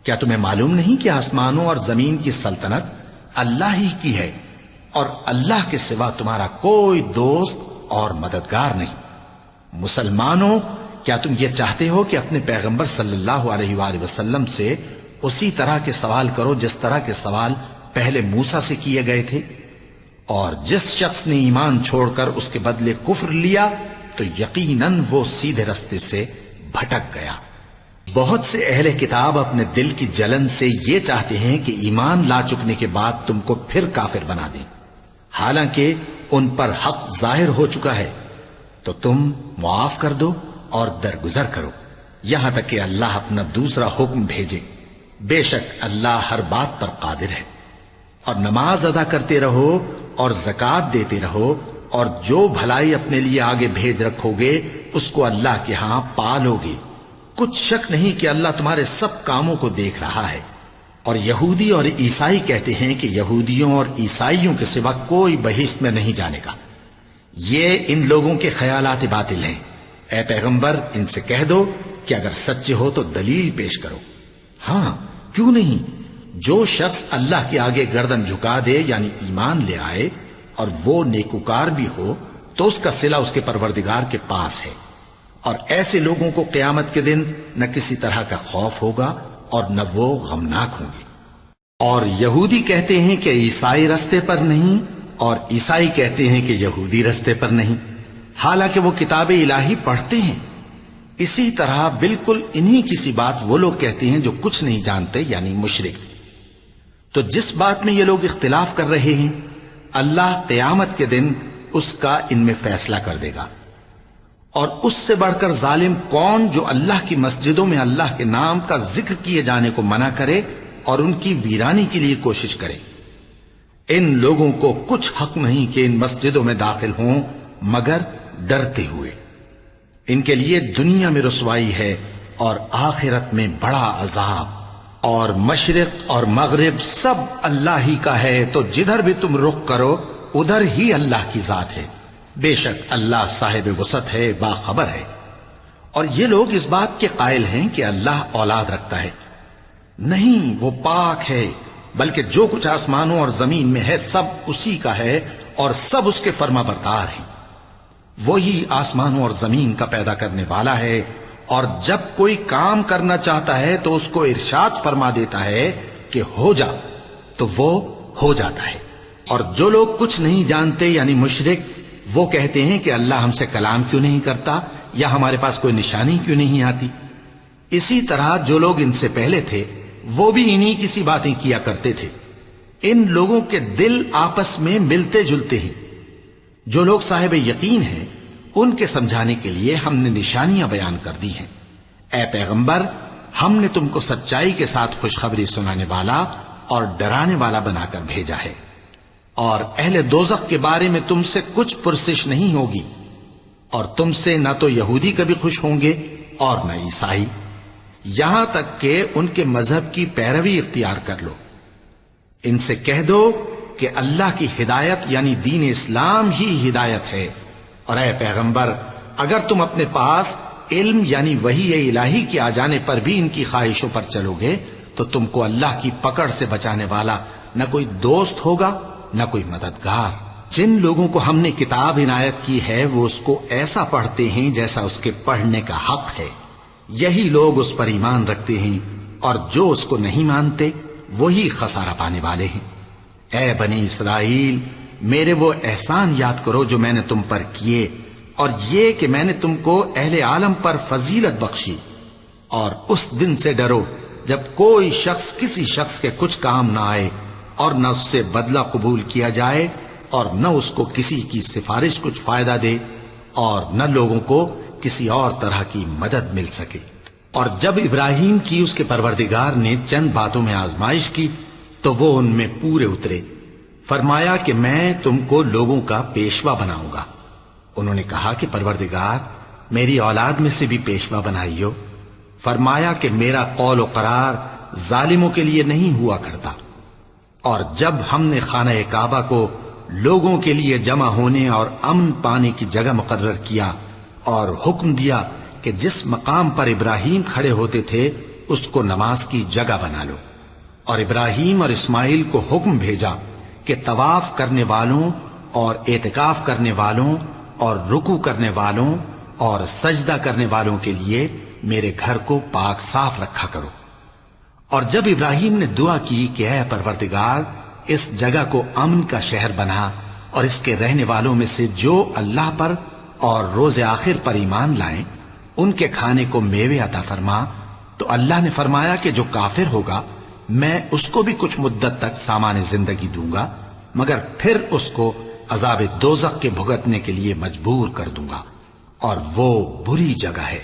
کیا تمہیں معلوم نہیں کہ آسمانوں اور زمین کی سلطنت اللہ ہی کی ہے، اور اللہ کے سوا تمہارا کوئی دوست اور مددگار نہیں؟ مسلمانوں، کیا تم یہ چاہتے ہو کہ اپنے پیغمبر صلی اللہ علیہ وآلہ وسلم سے اسی طرح کے سوال کرو جس طرح کے سوال پہلے موسیٰ سے کیے گئے تھے؟ اور جس شخص نے ایمان چھوڑ کر اس کے بدلے کفر لیا تو یقیناً وہ سیدھے رستے سے بھٹک گیا۔ بہت سے اہل کتاب اپنے دل کی جلن سے یہ چاہتے ہیں کہ ایمان لا چکنے کے بعد تم کو پھر کافر بنا دیں، حالانکہ ان پر حق ظاہر ہو چکا ہے۔ تو تم معاف کر دو اور درگزر کرو یہاں تک کہ اللہ اپنا دوسرا حکم بھیجے۔ بے شک اللہ ہر بات پر قادر ہے۔ اور نماز ادا کرتے رہو اور زکوٰۃ دیتے رہو، اور جو بھلائی اپنے لیے آگے بھیج رکھو گے اس کو اللہ کے ہاں پالو گے۔ کچھ شک نہیں کہ اللہ تمہارے سب کاموں کو دیکھ رہا ہے۔ اور یہودی اور عیسائی کہتے ہیں کہ یہودیوں اور عیسائیوں کے سوا کوئی بہشت میں نہیں جانے گا۔ یہ ان لوگوں کے خیالات باطل ہیں۔ اے پیغمبر، ان سے کہہ دو کہ اگر سچے ہو تو دلیل پیش کرو۔ ہاں، کیوں نہیں؟ جو شخص اللہ کے آگے گردن جھکا دے یعنی ایمان لے آئے اور وہ نیکوکار بھی ہو تو اس کا صلہ اس کے پروردگار کے پاس ہے، اور ایسے لوگوں کو قیامت کے دن نہ کسی طرح کا خوف ہوگا اور نہ وہ غمناک ہوں گے۔ اور یہودی کہتے ہیں کہ عیسائی رستے پر نہیں، اور عیسائی کہتے ہیں کہ یہودی رستے پر نہیں، حالانکہ وہ کتاب الہی پڑھتے ہیں۔ اسی طرح بالکل انہی کسی بات وہ لوگ کہتے ہیں جو کچھ نہیں جانتے یعنی مشرک۔ تو جس بات میں یہ لوگ اختلاف کر رہے ہیں اللہ قیامت کے دن اس کا ان میں فیصلہ کر دے گا۔ اور اس سے بڑھ کر ظالم کون جو اللہ کی مسجدوں میں اللہ کے نام کا ذکر کیے جانے کو منع کرے اور ان کی ویرانی کے لیے کوشش کرے۔ ان لوگوں کو کچھ حق نہیں کہ ان مسجدوں میں داخل ہوں مگر ڈرتے ہوئے۔ ان کے لیے دنیا میں رسوائی ہے اور آخرت میں بڑا عذاب۔ اور مشرق اور مغرب سب اللہ ہی کا ہے، تو جدھر بھی تم رخ کرو ادھر ہی اللہ کی ذات ہے۔ بے شک اللہ صاحب وسعت ہے، باخبر ہے۔ اور یہ لوگ اس بات کے قائل ہیں کہ اللہ اولاد رکھتا ہے۔ نہیں، وہ پاک ہے، بلکہ جو کچھ آسمانوں اور زمین میں ہے سب اسی کا ہے اور سب اس کے فرما بردار ہیں۔ وہی آسمانوں اور زمین کا پیدا کرنے والا ہے، اور جب کوئی کام کرنا چاہتا ہے تو اس کو ارشاد فرما دیتا ہے کہ ہو جا، تو وہ ہو جاتا ہے۔ اور جو لوگ کچھ نہیں جانتے یعنی مشرک، وہ کہتے ہیں کہ اللہ ہم سے کلام کیوں نہیں کرتا، یا ہمارے پاس کوئی نشانی کیوں نہیں آتی۔ اسی طرح جو لوگ ان سے پہلے تھے وہ بھی انہی کسی باتیں کیا کرتے تھے۔ ان لوگوں کے دل آپس میں ملتے جلتے ہیں۔ جو لوگ صاحب یقین ہیں ان کے سمجھانے کے لیے ہم نے نشانیاں بیان کر دی ہیں۔ اے پیغمبر، ہم نے تم کو سچائی کے ساتھ خوشخبری سنانے والا اور ڈرانے والا بنا کر بھیجا ہے۔ اور اہل دوزخ کے بارے میں تم سے کچھ پرسش نہیں ہوگی، اور تم سے نہ تو یہودی کبھی خوش ہوں گے اور نہ عیسائی، یہاں تک کہ ان کے مذہب کی پیروی اختیار کر لو۔ ان سے کہہ دو کہ اللہ کی ہدایت یعنی دین اسلام ہی ہدایت ہے، اور اے پیغمبر اگر تم اپنے پاس علم یعنی وحی الہی کے آ جانے پر بھی ان کی خواہشوں پر چلو گے تو تم کو اللہ کی پکڑ سے بچانے والا نہ کوئی دوست ہوگا نہ کوئی مددگار۔ جن لوگوں کو ہم نے کتاب عنایت کی ہے وہ اس کو ایسا پڑھتے ہیں جیسا اس کے پڑھنے کا حق ہے، یہی لوگ اس پر ایمان رکھتے ہیں، اور جو اس کو نہیں مانتے وہی خسارہ پانے والے ہیں۔ اے بنی اسرائیل، میرے وہ احسان یاد کرو جو میں نے تم پر کیے، اور یہ کہ میں نے تم کو اہل عالم پر فضیلت بخشی، اور اس دن سے ڈرو جب کوئی شخص کسی شخص کے کچھ کام نہ آئے اور نہ اس سے بدلہ قبول کیا جائے اور نہ اس کو کسی کی سفارش کچھ فائدہ دے اور نہ لوگوں کو کسی اور طرح کی مدد مل سکے۔ اور جب ابراہیم کی اس کے پروردگار نے چند باتوں میں آزمائش کی تو وہ ان میں پورے اترے۔ فرمایا کہ میں تم کو لوگوں کا پیشوا بناؤں گا۔ انہوں نے کہا کہ پروردگار میری اولاد میں سے بھی پیشوا بنائیو۔ فرمایا کہ میرا قول و قرار ظالموں کے لیے نہیں ہوا کرتا۔ اور جب ہم نے خانہ کعبہ کو لوگوں کے لیے جمع ہونے اور امن پانے کی جگہ مقرر کیا اور حکم دیا کہ جس مقام پر ابراہیم کھڑے ہوتے تھے اس کو نماز کی جگہ بنا لو، اور ابراہیم اور اسماعیل کو حکم بھیجا کہ طواف کرنے والوں اور اعتکاف کرنے والوں اور رکوع کرنے والوں اور سجدہ کرنے والوں کے لیے میرے گھر کو پاک صاف رکھا کرو۔ اور جب ابراہیم نے دعا کی کہ اے پروردگار اس جگہ کو امن کا شہر بنا اور اس کے رہنے والوں میں سے جو اللہ پر اور روز آخر پر ایمان لائیں ان کے کھانے کو میوے عطا فرما، تو اللہ نے فرمایا کہ جو کافر ہوگا میں اس کو بھی کچھ مدت تک سامان زندگی دوں گا، مگر پھر اس کو عذاب دوزخ کے بھگتنے کے لیے مجبور کر دوں گا، اور وہ بری جگہ ہے۔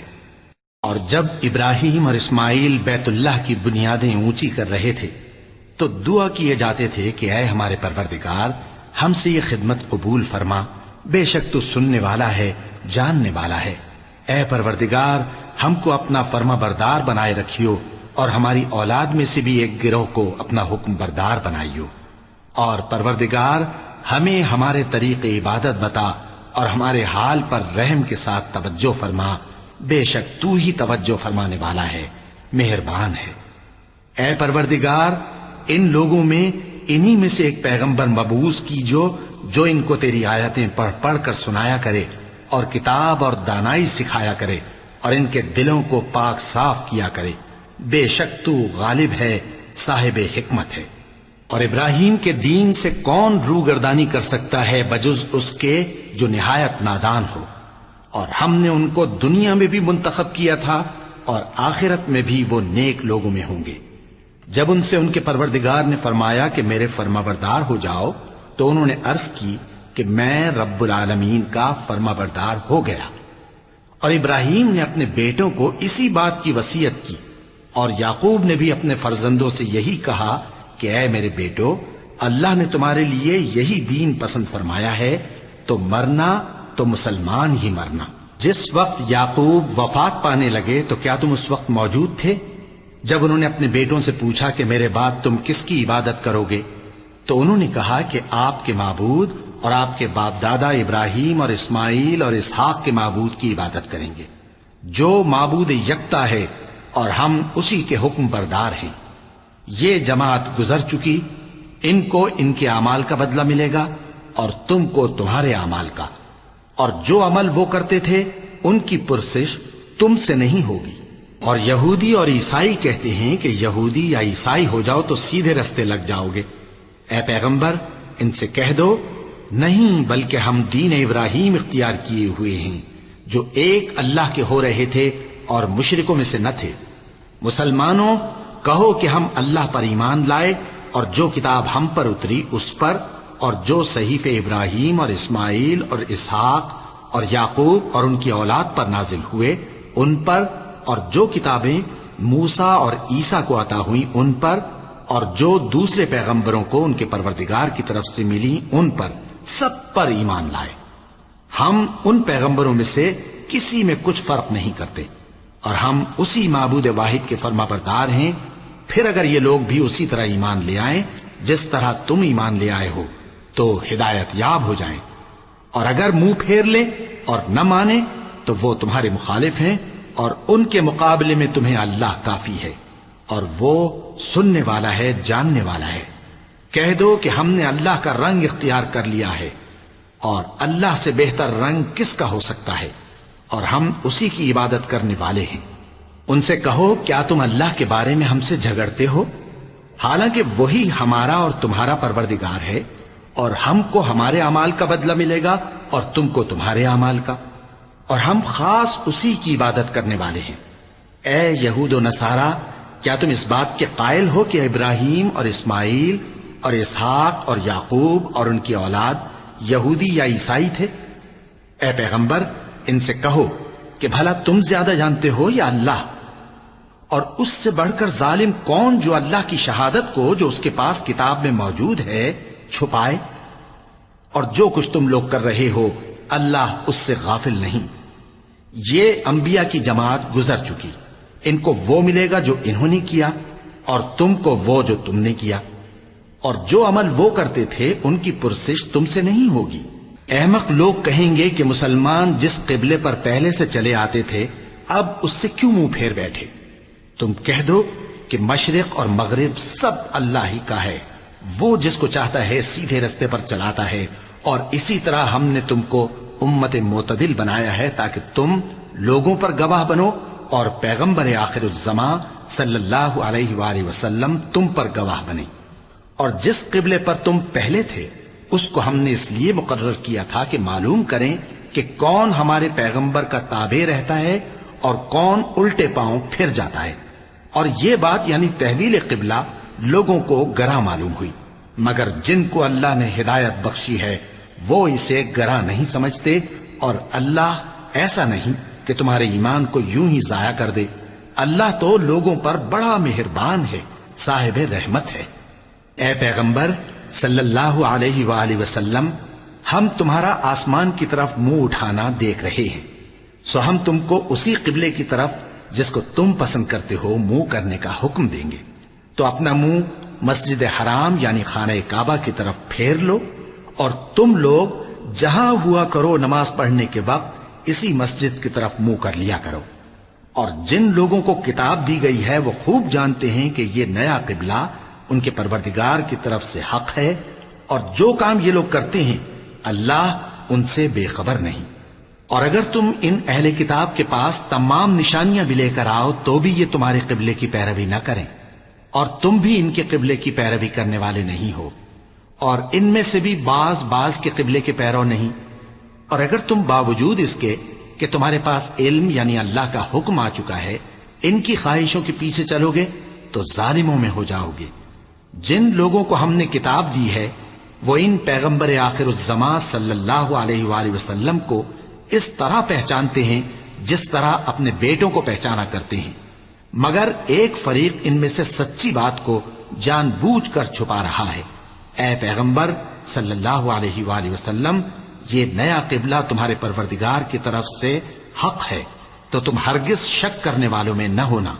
اور جب ابراہیم اور اسماعیل بیت اللہ کی بنیادیں اونچی کر رہے تھے تو دعا کیے جاتے تھے کہ اے ہمارے پروردگار ہم سے یہ خدمت قبول فرما، بے شک تو سننے والا ہے، جاننے والا ہے۔ اے پروردگار ہم کو اپنا فرما بردار بنائے رکھیو، اور ہماری اولاد میں سے بھی ایک گروہ کو اپنا حکم بردار بنائیو، اور پروردگار ہمیں ہمارے طریق عبادت بتا اور ہمارے حال پر رحم کے ساتھ توجہ فرما، بے شک تو ہی توجہ فرمانے والا ہے، مہربان ہے۔ اے پروردگار ان لوگوں میں انہی میں سے ایک پیغمبر مبعوث کی جو ان کو تیری آیتیں پڑھ پڑھ کر سنایا کرے اور کتاب اور دانائی سکھایا کرے اور ان کے دلوں کو پاک صاف کیا کرے، بے شک تو غالب ہے، صاحب حکمت ہے۔ اور ابراہیم کے دین سے کون روگردانی کر سکتا ہے بجز اس کے جو نہایت نادان ہو، اور ہم نے ان کو دنیا میں بھی منتخب کیا تھا اور آخرت میں بھی وہ نیک لوگوں میں ہوں گے۔ جب ان سے ان کے پروردگار نے فرمایا کہ میرے فرما بردار ہو جاؤ تو انہوں نے عرض کی کہ میں رب العالمین کا فرما بردار ہو گیا۔ اور ابراہیم نے اپنے بیٹوں کو اسی بات کی وصیت کی، اور یعقوب نے بھی اپنے فرزندوں سے یہی کہا کہ اے میرے بیٹو اللہ نے تمہارے لیے یہی دین پسند فرمایا ہے، تو مرنا تو مسلمان ہی مرنا۔ جس وقت یعقوب وفات پانے لگے تو کیا تم اس وقت موجود تھے؟ جب انہوں نے اپنے بیٹوں سے پوچھا کہ میرے بعد تم کس کی عبادت کرو گے تو انہوں نے کہا کہ آپ کے معبود اور آپ کے باپ دادا ابراہیم اور اسماعیل اور اسحاق کے معبود کی عبادت کریں گے، جو معبود یکتا ہے اور ہم اسی کے حکم بردار ہیں۔ یہ جماعت گزر چکی، ان کو ان کے اعمال کا بدلہ ملے گا اور تم کو تمہارے اعمال کا، اور جو عمل وہ کرتے تھے ان کی پرسش تم سے نہیں ہوگی۔ اور یہودی اور عیسائی کہتے ہیں کہ یہودی یا عیسائی ہو جاؤ تو سیدھے رستے لگ جاؤ گے۔ اے پیغمبر ان سے کہہ دو نہیں، بلکہ ہم دین ابراہیم اختیار کیے ہوئے ہیں جو ایک اللہ کے ہو رہے تھے اور مشرکوں میں سے نہ تھے۔ مسلمانوں کہو کہ ہم اللہ پر ایمان لائے اور جو کتاب ہم پر اتری اس پر، اور جو صحیفے ابراہیم اور اسماعیل اور اسحاق اور یعقوب اور ان کی اولاد پر نازل ہوئے ان پر، اور جو کتابیں موسیٰ اور عیسیٰ کو عطا ہوئیں ان پر، اور جو دوسرے پیغمبروں کو ان کے پروردگار کی طرف سے ملی ان پر، سب پر ایمان لائے۔ ہم ان پیغمبروں میں سے کسی میں کچھ فرق نہیں کرتے، اور ہم اسی معبود واحد کے فرما بردار ہیں۔ پھر اگر یہ لوگ بھی اسی طرح ایمان لے آئیں جس طرح تم ایمان لے آئے ہو تو ہدایت یاب ہو جائیں، اور اگر منہ پھیر لیں اور نہ مانے تو وہ تمہارے مخالف ہیں، اور ان کے مقابلے میں تمہیں اللہ کافی ہے، اور وہ سننے والا ہے، جاننے والا ہے۔ کہہ دو کہ ہم نے اللہ کا رنگ اختیار کر لیا ہے، اور اللہ سے بہتر رنگ کس کا ہو سکتا ہے، اور ہم اسی کی عبادت کرنے والے ہیں۔ ان سے کہو کیا تم اللہ کے بارے میں ہم سے جھگڑتے ہو، حالانکہ وہی ہمارا اور تمہارا پروردگار ہے، اور ہم کو ہمارے اعمال کا بدلہ ملے گا اور تم کو تمہارے اعمال کا، اور ہم خاص اسی کی عبادت کرنے والے ہیں۔ اے یہود و نصارا کیا تم اس بات کے قائل ہو کہ ابراہیم اور اسماعیل اور اسحاق اور یعقوب اور ان کی اولاد یہودی یا عیسائی تھے؟ اے پیغمبر ان سے کہو کہ بھلا تم زیادہ جانتے ہو یا اللہ؟ اور اس سے بڑھ کر ظالم کون جو اللہ کی شہادت کو جو اس کے پاس کتاب میں موجود ہے چھپائے؟ اور جو کچھ تم لوگ کر رہے ہو اللہ اس سے غافل نہیں۔ یہ انبیاء کی جماعت گزر چکی، ان کو وہ ملے گا جو انہوں نے کیا، اور تم کو وہ جو تم نے کیا، اور جو عمل وہ کرتے تھے ان کی پرسش تم سے نہیں ہوگی۔ احمق لوگ کہیں گے کہ مسلمان جس قبلے پر پہلے سے چلے آتے تھے اب اس سے کیوں منہ پھیر بیٹھے؟ تم کہہ دو کہ مشرق اور مغرب سب اللہ ہی کا ہے، وہ جس کو چاہتا ہے سیدھے رستے پر چلاتا ہے، اور اسی طرح ہم نے تم کو امت معتدل بنایا ہے تاکہ تم لوگوں پر گواہ بنو اور پیغمبر آخر الزماں صلی اللہ علیہ وآلہ وسلم تم پر گواہ بنے۔ اور جس قبلے پر تم پہلے تھے اس کو ہم نے اس لیے مقرر کیا تھا کہ معلوم کریں کہ کون ہمارے پیغمبر کا تابع رہتا ہے اور کون الٹے پاؤں پھر جاتا ہے۔ اور یہ بات یعنی تحویل قبلہ لوگوں کو گراں معلوم ہوئی، مگر جن کو اللہ نے ہدایت بخشی ہے وہ اسے گراں نہیں سمجھتے، اور اللہ ایسا نہیں کہ تمہارے ایمان کو یوں ہی ضائع کر دے۔ اللہ تو لوگوں پر بڑا مہربان ہے، صاحب رحمت ہے۔ اے پیغمبر صلی اللہ علیہ وآلہ وسلم، ہم تمہارا آسمان کی طرف منہ اٹھانا دیکھ رہے ہیں، سو ہم تم کو اسی قبلے کی طرف جس کو تم پسند کرتے ہو منہ کرنے کا حکم دیں گے، تو اپنا منہ مسجد حرام یعنی خانہ کعبہ کی طرف پھیر لو، اور تم لوگ جہاں ہوا کرو نماز پڑھنے کے وقت اسی مسجد کی طرف منہ کر لیا کرو۔ اور جن لوگوں کو کتاب دی گئی ہے وہ خوب جانتے ہیں کہ یہ نیا قبلہ ان کے پروردگار کی طرف سے حق ہے، اور جو کام یہ لوگ کرتے ہیں اللہ ان سے بے خبر نہیں۔ اور اگر تم ان اہل کتاب کے پاس تمام نشانیاں بھی لے کر آؤ تو بھی یہ تمہارے قبلے کی پیروی نہ کریں، اور تم بھی ان کے قبلے کی پیروی کرنے والے نہیں ہو، اور ان میں سے بھی بعض کے قبلے کے پیرو نہیں۔ اور اگر تم باوجود اس کے کہ تمہارے پاس علم یعنی اللہ کا حکم آ چکا ہے ان کی خواہشوں کے پیچھے چلو گے تو ظالموں میں ہو جاؤ گے۔ جن لوگوں کو ہم نے کتاب دی ہے وہ ان پیغمبر آخر الزماں صلی اللہ علیہ وآلہ وسلم کو اس طرح پہچانتے ہیں جس طرح اپنے بیٹوں کو پہچانا کرتے ہیں، مگر ایک فریق ان میں سے سچی بات کو جان بوجھ کر چھپا رہا ہے۔ اے پیغمبر صلی اللہ علیہ وآلہ وسلم، یہ نیا قبلہ تمہارے پروردگار کی طرف سے حق ہے، تو تم ہرگز شک کرنے والوں میں نہ ہونا،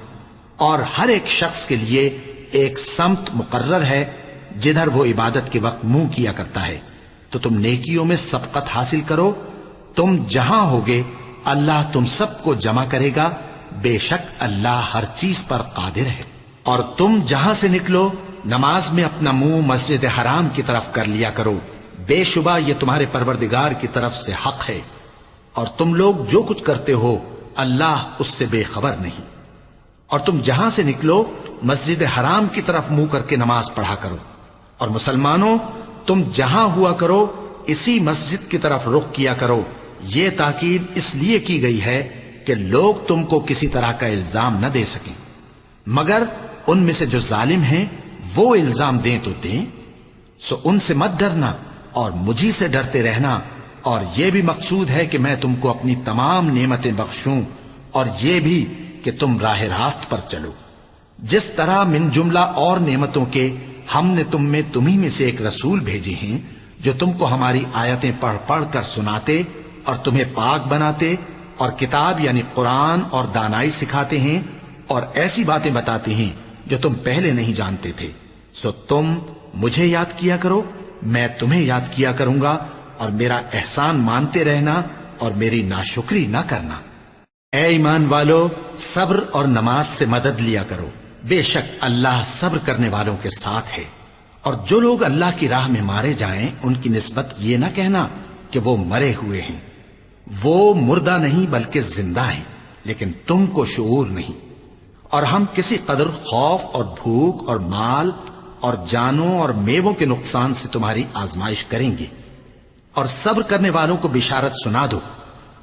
اور ہر ایک شخص کے لیے ایک سمت مقرر ہے جدھر وہ عبادت کے وقت منہ کیا کرتا ہے، تو تم نیکیوں میں سبقت حاصل کرو۔ تم جہاں ہوگے اللہ تم سب کو جمع کرے گا، بے شک اللہ ہر چیز پر قادر ہے۔ اور تم جہاں سے نکلو نماز میں اپنا منہ مسجد حرام کی طرف کر لیا کرو، بے شبہ یہ تمہارے پروردگار کی طرف سے حق ہے، اور تم لوگ جو کچھ کرتے ہو اللہ اس سے بے خبر نہیں۔ اور تم جہاں سے نکلو مسجد حرام کی طرف منہ کر کے نماز پڑھا کرو، اور مسلمانوں تم جہاں ہوا کرو اسی مسجد کی طرف رخ کیا کرو۔ یہ تاکید اس لیے کی گئی ہے کہ لوگ تم کو کسی طرح کا الزام نہ دے سکیں، مگر ان میں سے جو ظالم ہیں وہ الزام دیں تو دیں، سو ان سے مت ڈرنا اور مجھی سے ڈرتے رہنا، اور یہ بھی مقصود ہے کہ میں تم کو اپنی تمام نعمتیں بخشوں، اور یہ بھی کہ تم راہ راست پر چلو۔ جس طرح من جملہ اور نعمتوں کے ہم نے تم میں تمہیں میں سے ایک رسول بھیجے ہیں جو تم کو ہماری آیتیں پڑھ پڑھ کر سناتے اور تمہیں پاک بناتے، اور کتاب یعنی قرآن اور دانائی سکھاتے ہیں، اور ایسی باتیں بتاتے ہیں جو تم پہلے نہیں جانتے تھے، سو تم مجھے یاد کیا کرو، میں تمہیں یاد کیا کروں گا، اور میرا احسان مانتے رہنا اور میری ناشکری نہ کرنا۔ اے ایمان والو، صبر اور نماز سے مدد لیا کرو، بے شک اللہ صبر کرنے والوں کے ساتھ ہے۔ اور جو لوگ اللہ کی راہ میں مارے جائیں ان کی نسبت یہ نہ کہنا کہ وہ مرے ہوئے ہیں، وہ مردہ نہیں بلکہ زندہ ہیں، لیکن تم کو شعور نہیں۔ اور ہم کسی قدر خوف اور بھوک اور مال اور جانوں اور میووں کے نقصان سے تمہاری آزمائش کریں گے، اور صبر کرنے والوں کو بشارت سنا دو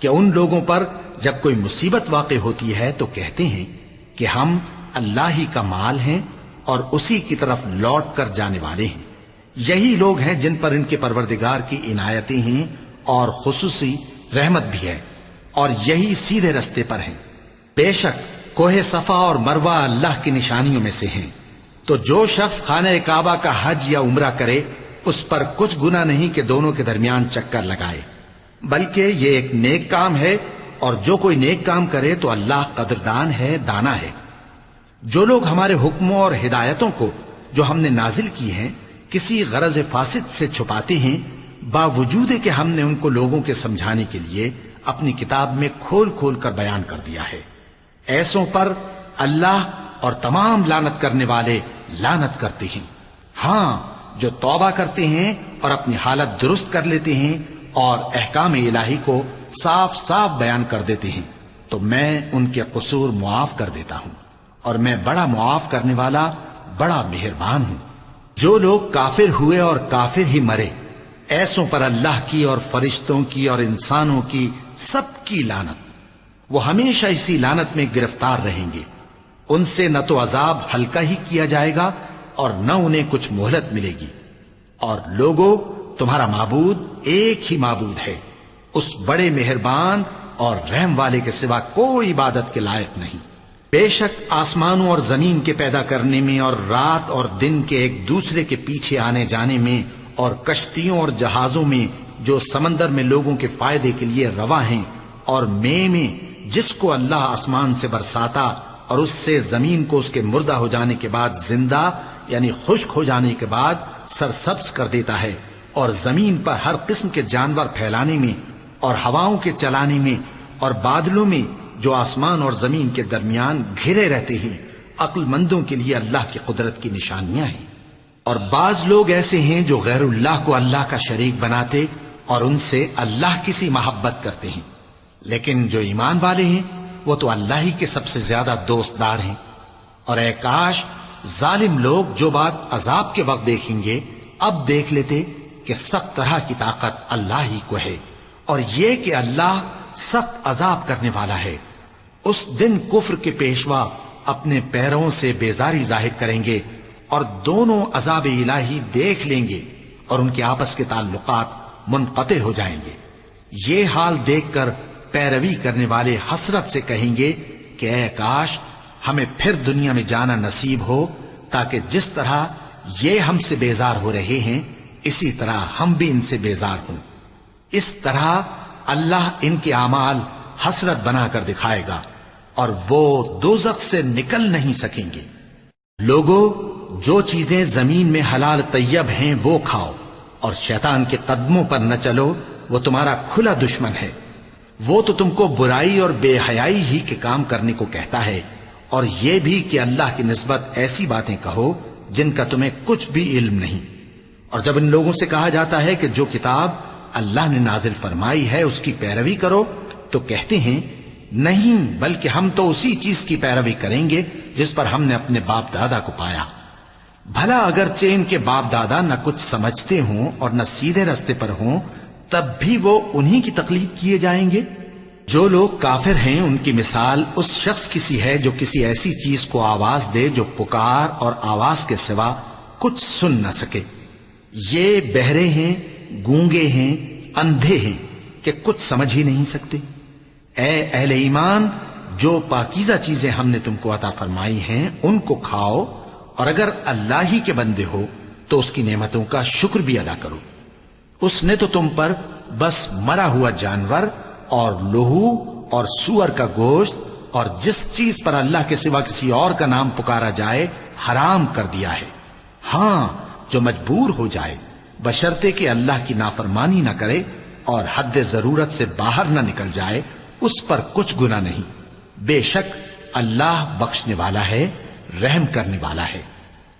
کہ ان لوگوں پر جب کوئی مصیبت واقع ہوتی ہے تو کہتے ہیں کہ ہم اللہ ہی کا مال ہیں اور اسی کی طرف لوٹ کر جانے والے ہیں۔ یہی لوگ ہیں جن پر ان کے پروردگار کی عنایتیں ہیں اور خصوصی رحمت بھی ہے، اور یہی سیدھے رستے پر ہیں۔ بے شک کوہ صفا اور مروہ اللہ کی نشانیوں میں سے ہیں، تو جو شخص خانہ کعبہ کا حج یا عمرہ کرے اس پر کچھ گناہ نہیں کہ دونوں کے درمیان چکر لگائے، بلکہ یہ ایک نیک کام ہے، اور جو کوئی نیک کام کرے تو اللہ قدردان ہے، دانا ہے۔ جو لوگ ہمارے حکموں اور ہدایتوں کو جو ہم نے نازل کی ہیں کسی غرض فاسد سے چھپاتے ہیں، باوجود کہ ہم نے ان کو لوگوں کے سمجھانے کے لیے اپنی کتاب میں کھول کھول کر بیان کر دیا ہے، ایسوں پر اللہ اور تمام لعنت کرنے والے لعنت کرتے ہیں۔ ہاں، جو توبہ کرتے ہیں اور اپنی حالت درست کر لیتے ہیں اور احکام الہی کو صاف صاف بیان کر دیتے ہیں تو میں ان کے قصور معاف کر دیتا ہوں، اور میں بڑا معاف کرنے والا، بڑا مہربان ہوں۔ جو لوگ کافر ہوئے اور کافر ہی مرے، ایسوں پر اللہ کی اور فرشتوں کی اور انسانوں کی سب کی لعنت، وہ ہمیشہ اسی لعنت میں گرفتار رہیں گے۔ ان سے نہ تو عذاب ہلکا ہی کیا جائے گا اور نہ انہیں کچھ مہلت ملے گی۔ اور لوگوں، تمہارا معبود ایک ہی معبود ہے، اس بڑے مہربان اور رحم والے کے سوا کوئی عبادت کے لائق نہیں۔ بے شک آسمانوں اور زمین کے پیدا کرنے میں اور رات اور دن کے ایک دوسرے کے پیچھے آنے جانے میں اور کشتیوں اور جہازوں میں جو سمندر میں لوگوں کے فائدے کے لیے رواں ہیں، اور میں جس کو اللہ آسمان سے برساتا اور اس سے زمین کو اس کے مردہ ہو جانے کے بعد زندہ یعنی خشک ہو جانے کے بعد سرسبز کر دیتا ہے، اور زمین پر ہر قسم کے جانور پھیلانے میں اور ہواؤں کے چلانے میں اور بادلوں میں جو آسمان اور زمین کے درمیان گھرے رہتے ہیں، عقل مندوں کے لیے اللہ کی قدرت کی نشانیاں ہیں۔ اور بعض لوگ ایسے ہیں جو غیر اللہ کو اللہ کا شریک بناتے اور ان سے اللہ کی سی محبت کرتے ہیں، لیکن جو ایمان والے ہیں وہ تو اللہ ہی کے سب سے زیادہ دوست دار ہیں۔ اور اے کاش ظالم لوگ جو بات عذاب کے وقت دیکھیں گے اب دیکھ لیتے کہ سب طرح کی طاقت اللہ ہی کو ہے، اور یہ کہ اللہ سخت عذاب کرنے والا ہے۔ اس دن کفر کے پیشوا اپنے پیروں سے بیزاری ظاہر کریں گے اور دونوں عذاب الہی دیکھ لیں گے اور ان کے آپس کے تعلقات منقطع ہو جائیں گے۔ یہ حال دیکھ کر پیروی کرنے والے حسرت سے کہیں گے کہ اے کاش ہمیں پھر دنیا میں جانا نصیب ہو، تاکہ جس طرح یہ ہم سے بیزار ہو رہے ہیں اسی طرح ہم بھی ان سے بیزار ہوں۔ اس طرح اللہ ان کے اعمال حسرت بنا کر دکھائے گا اور وہ دوزخ سے نکل نہیں سکیں گے۔ لوگوں، جو چیزیں زمین میں حلال طیب ہیں وہ کھاؤ، اور شیطان کے قدموں پر نہ چلو، وہ تمہارا کھلا دشمن ہے۔ وہ تو تم کو برائی اور بے حیائی ہی کے کام کرنے کو کہتا ہے، اور یہ بھی کہ اللہ کی نسبت ایسی باتیں کہو جن کا تمہیں کچھ بھی علم نہیں۔ اور جب ان لوگوں سے کہا جاتا ہے کہ جو کتاب اللہ نے نازل فرمائی ہے اس کی پیروی کرو، تو کہتے ہیں نہیں، بلکہ ہم تو اسی چیز کی پیروی کریں گے جس پر ہم نے اپنے باپ دادا کو پایا۔ بھلا اگرچہ ان کے باپ دادا نہ کچھ سمجھتے ہوں اور نہ سیدھے رستے پر ہوں، تب بھی وہ انہی کی تقلید کیے جائیں گے۔ جو لوگ کافر ہیں ان کی مثال اس شخص کی سی ہے جو کسی ایسی چیز کو آواز دے جو پکار اور آواز کے سوا کچھ سن نہ سکے۔ یہ بہرے ہیں، گونگے ہیں، اندھے ہیں کہ کچھ سمجھ ہی نہیں سکتے۔ اے اہل ایمان، جو پاکیزہ چیزیں ہم نے تم کو عطا فرمائی ہیں ان کو کھاؤ، اور اگر اللہ ہی کے بندے ہو تو اس کی نعمتوں کا شکر بھی ادا کرو۔ اس نے تو تم پر بس مرا ہوا جانور اور لہو اور سور کا گوشت اور جس چیز پر اللہ کے سوا کسی اور کا نام پکارا جائے حرام کر دیا ہے۔ ہاں، جو مجبور ہو جائے بشرطے کہ اللہ کی نافرمانی نہ کرے اور حد ضرورت سے باہر نہ نکل جائے، اس پر کچھ گناہ نہیں۔ بے شک اللہ بخشنے والا ہے، رحم کرنے والا ہے۔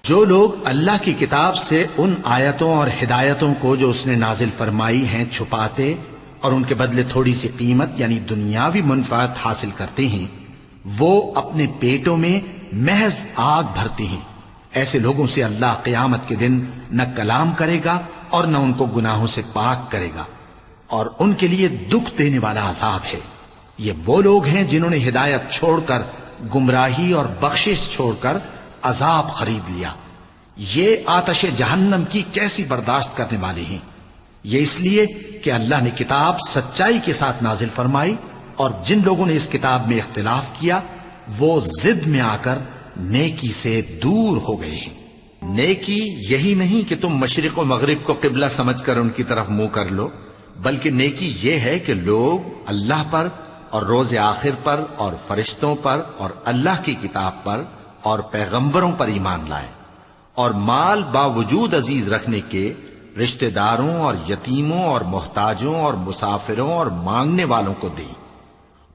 جو لوگ اللہ کی کتاب سے ان آیتوں اور ہدایتوں کو جو اس نے نازل فرمائی ہیں چھپاتے اور ان کے بدلے تھوڑی سی قیمت یعنی دنیاوی منفعت حاصل کرتے ہیں، وہ اپنے پیٹوں میں محض آگ بھرتے ہیں۔ ایسے لوگوں سے اللہ قیامت کے دن نہ کلام کرے گا اور نہ ان کو گناہوں سے پاک کرے گا، اور ان کے لیے دکھ دینے والا عذاب ہے۔ یہ وہ لوگ ہیں جنہوں نے ہدایت چھوڑ کر گمراہی اور بخشش چھوڑ کر عذاب خرید لیا۔ یہ آتش جہنم کی کیسی برداشت کرنے والے ہیں۔ یہ اس لیے کہ اللہ نے کتاب سچائی کے ساتھ نازل فرمائی، اور جن لوگوں نے اس کتاب میں اختلاف کیا وہ ضد میں آ کر نیکی سے دور ہو گئے ہیں۔ نیکی یہی نہیں کہ تم مشرق و مغرب کو قبلہ سمجھ کر ان کی طرف منہ کر لو، بلکہ نیکی یہ ہے کہ لوگ اللہ پر اور روز آخر پر اور فرشتوں پر اور اللہ کی کتاب پر اور پیغمبروں پر ایمان لائیں، اور مال باوجود عزیز رکھنے کے رشتہ داروں اور یتیموں اور محتاجوں اور مسافروں اور مانگنے والوں کو دیں،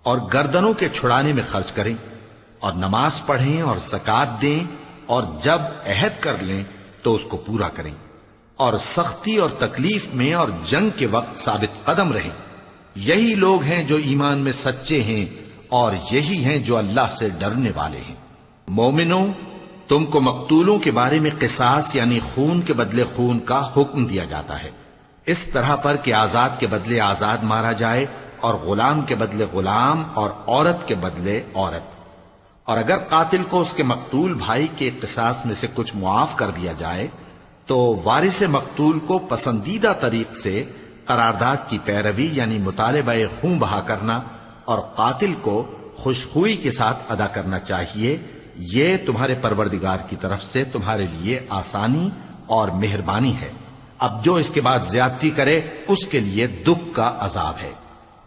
اور گردنوں کے چھڑانے میں خرچ کریں، اور نماز پڑھیں اور زکوٰۃ دیں، اور جب عہد کر لیں تو اس کو پورا کریں، اور سختی اور تکلیف میں اور جنگ کے وقت ثابت قدم رہیں۔ یہی لوگ ہیں جو ایمان میں سچے ہیں، اور یہی ہیں جو اللہ سے ڈرنے والے ہیں۔ مومنوں، تم کو مقتولوں کے بارے میں قصاص یعنی خون کے بدلے خون کا حکم دیا جاتا ہے، اس طرح پر کہ آزاد کے بدلے آزاد مارا جائے، اور غلام کے بدلے غلام، اور عورت کے بدلے عورت۔ اور اگر قاتل کو اس کے مقتول بھائی کے قصاص میں سے کچھ معاف کر دیا جائے تو وارث مقتول کو پسندیدہ طریق سے قرارداد کی پیروی یعنی مطالبہ خون بہا کرنا اور قاتل کو خوشخوئی کے ساتھ ادا کرنا چاہیے۔ یہ تمہارے پروردگار کی طرف سے تمہارے لیے آسانی اور مہربانی ہے۔ اب جو اس کے بعد زیادتی کرے اس کے لیے دکھ کا عذاب ہے۔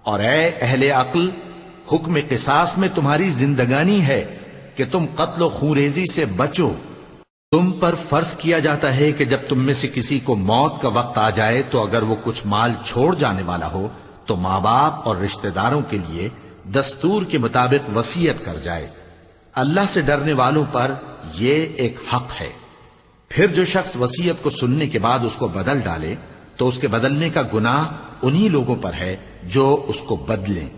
اور اے اہل عقل، حکم قصاص میں تمہاری زندگانی ہے کہ تم قتل و خونریزی سے بچو۔ تم پر فرض کیا جاتا ہے کہ جب تم میں سے کسی کو موت کا وقت آ جائے تو اگر وہ کچھ مال چھوڑ جانے والا ہو تو ماں باپ اور رشتہ داروں کے لیے دستور کے مطابق وصیت کر جائے۔ اللہ سے ڈرنے والوں پر یہ ایک حق ہے۔ پھر جو شخص وصیت کو سننے کے بعد اس کو بدل ڈالے تو اس کے بدلنے کا گناہ انہی لوگوں پر ہے جو اس کو بدلیں،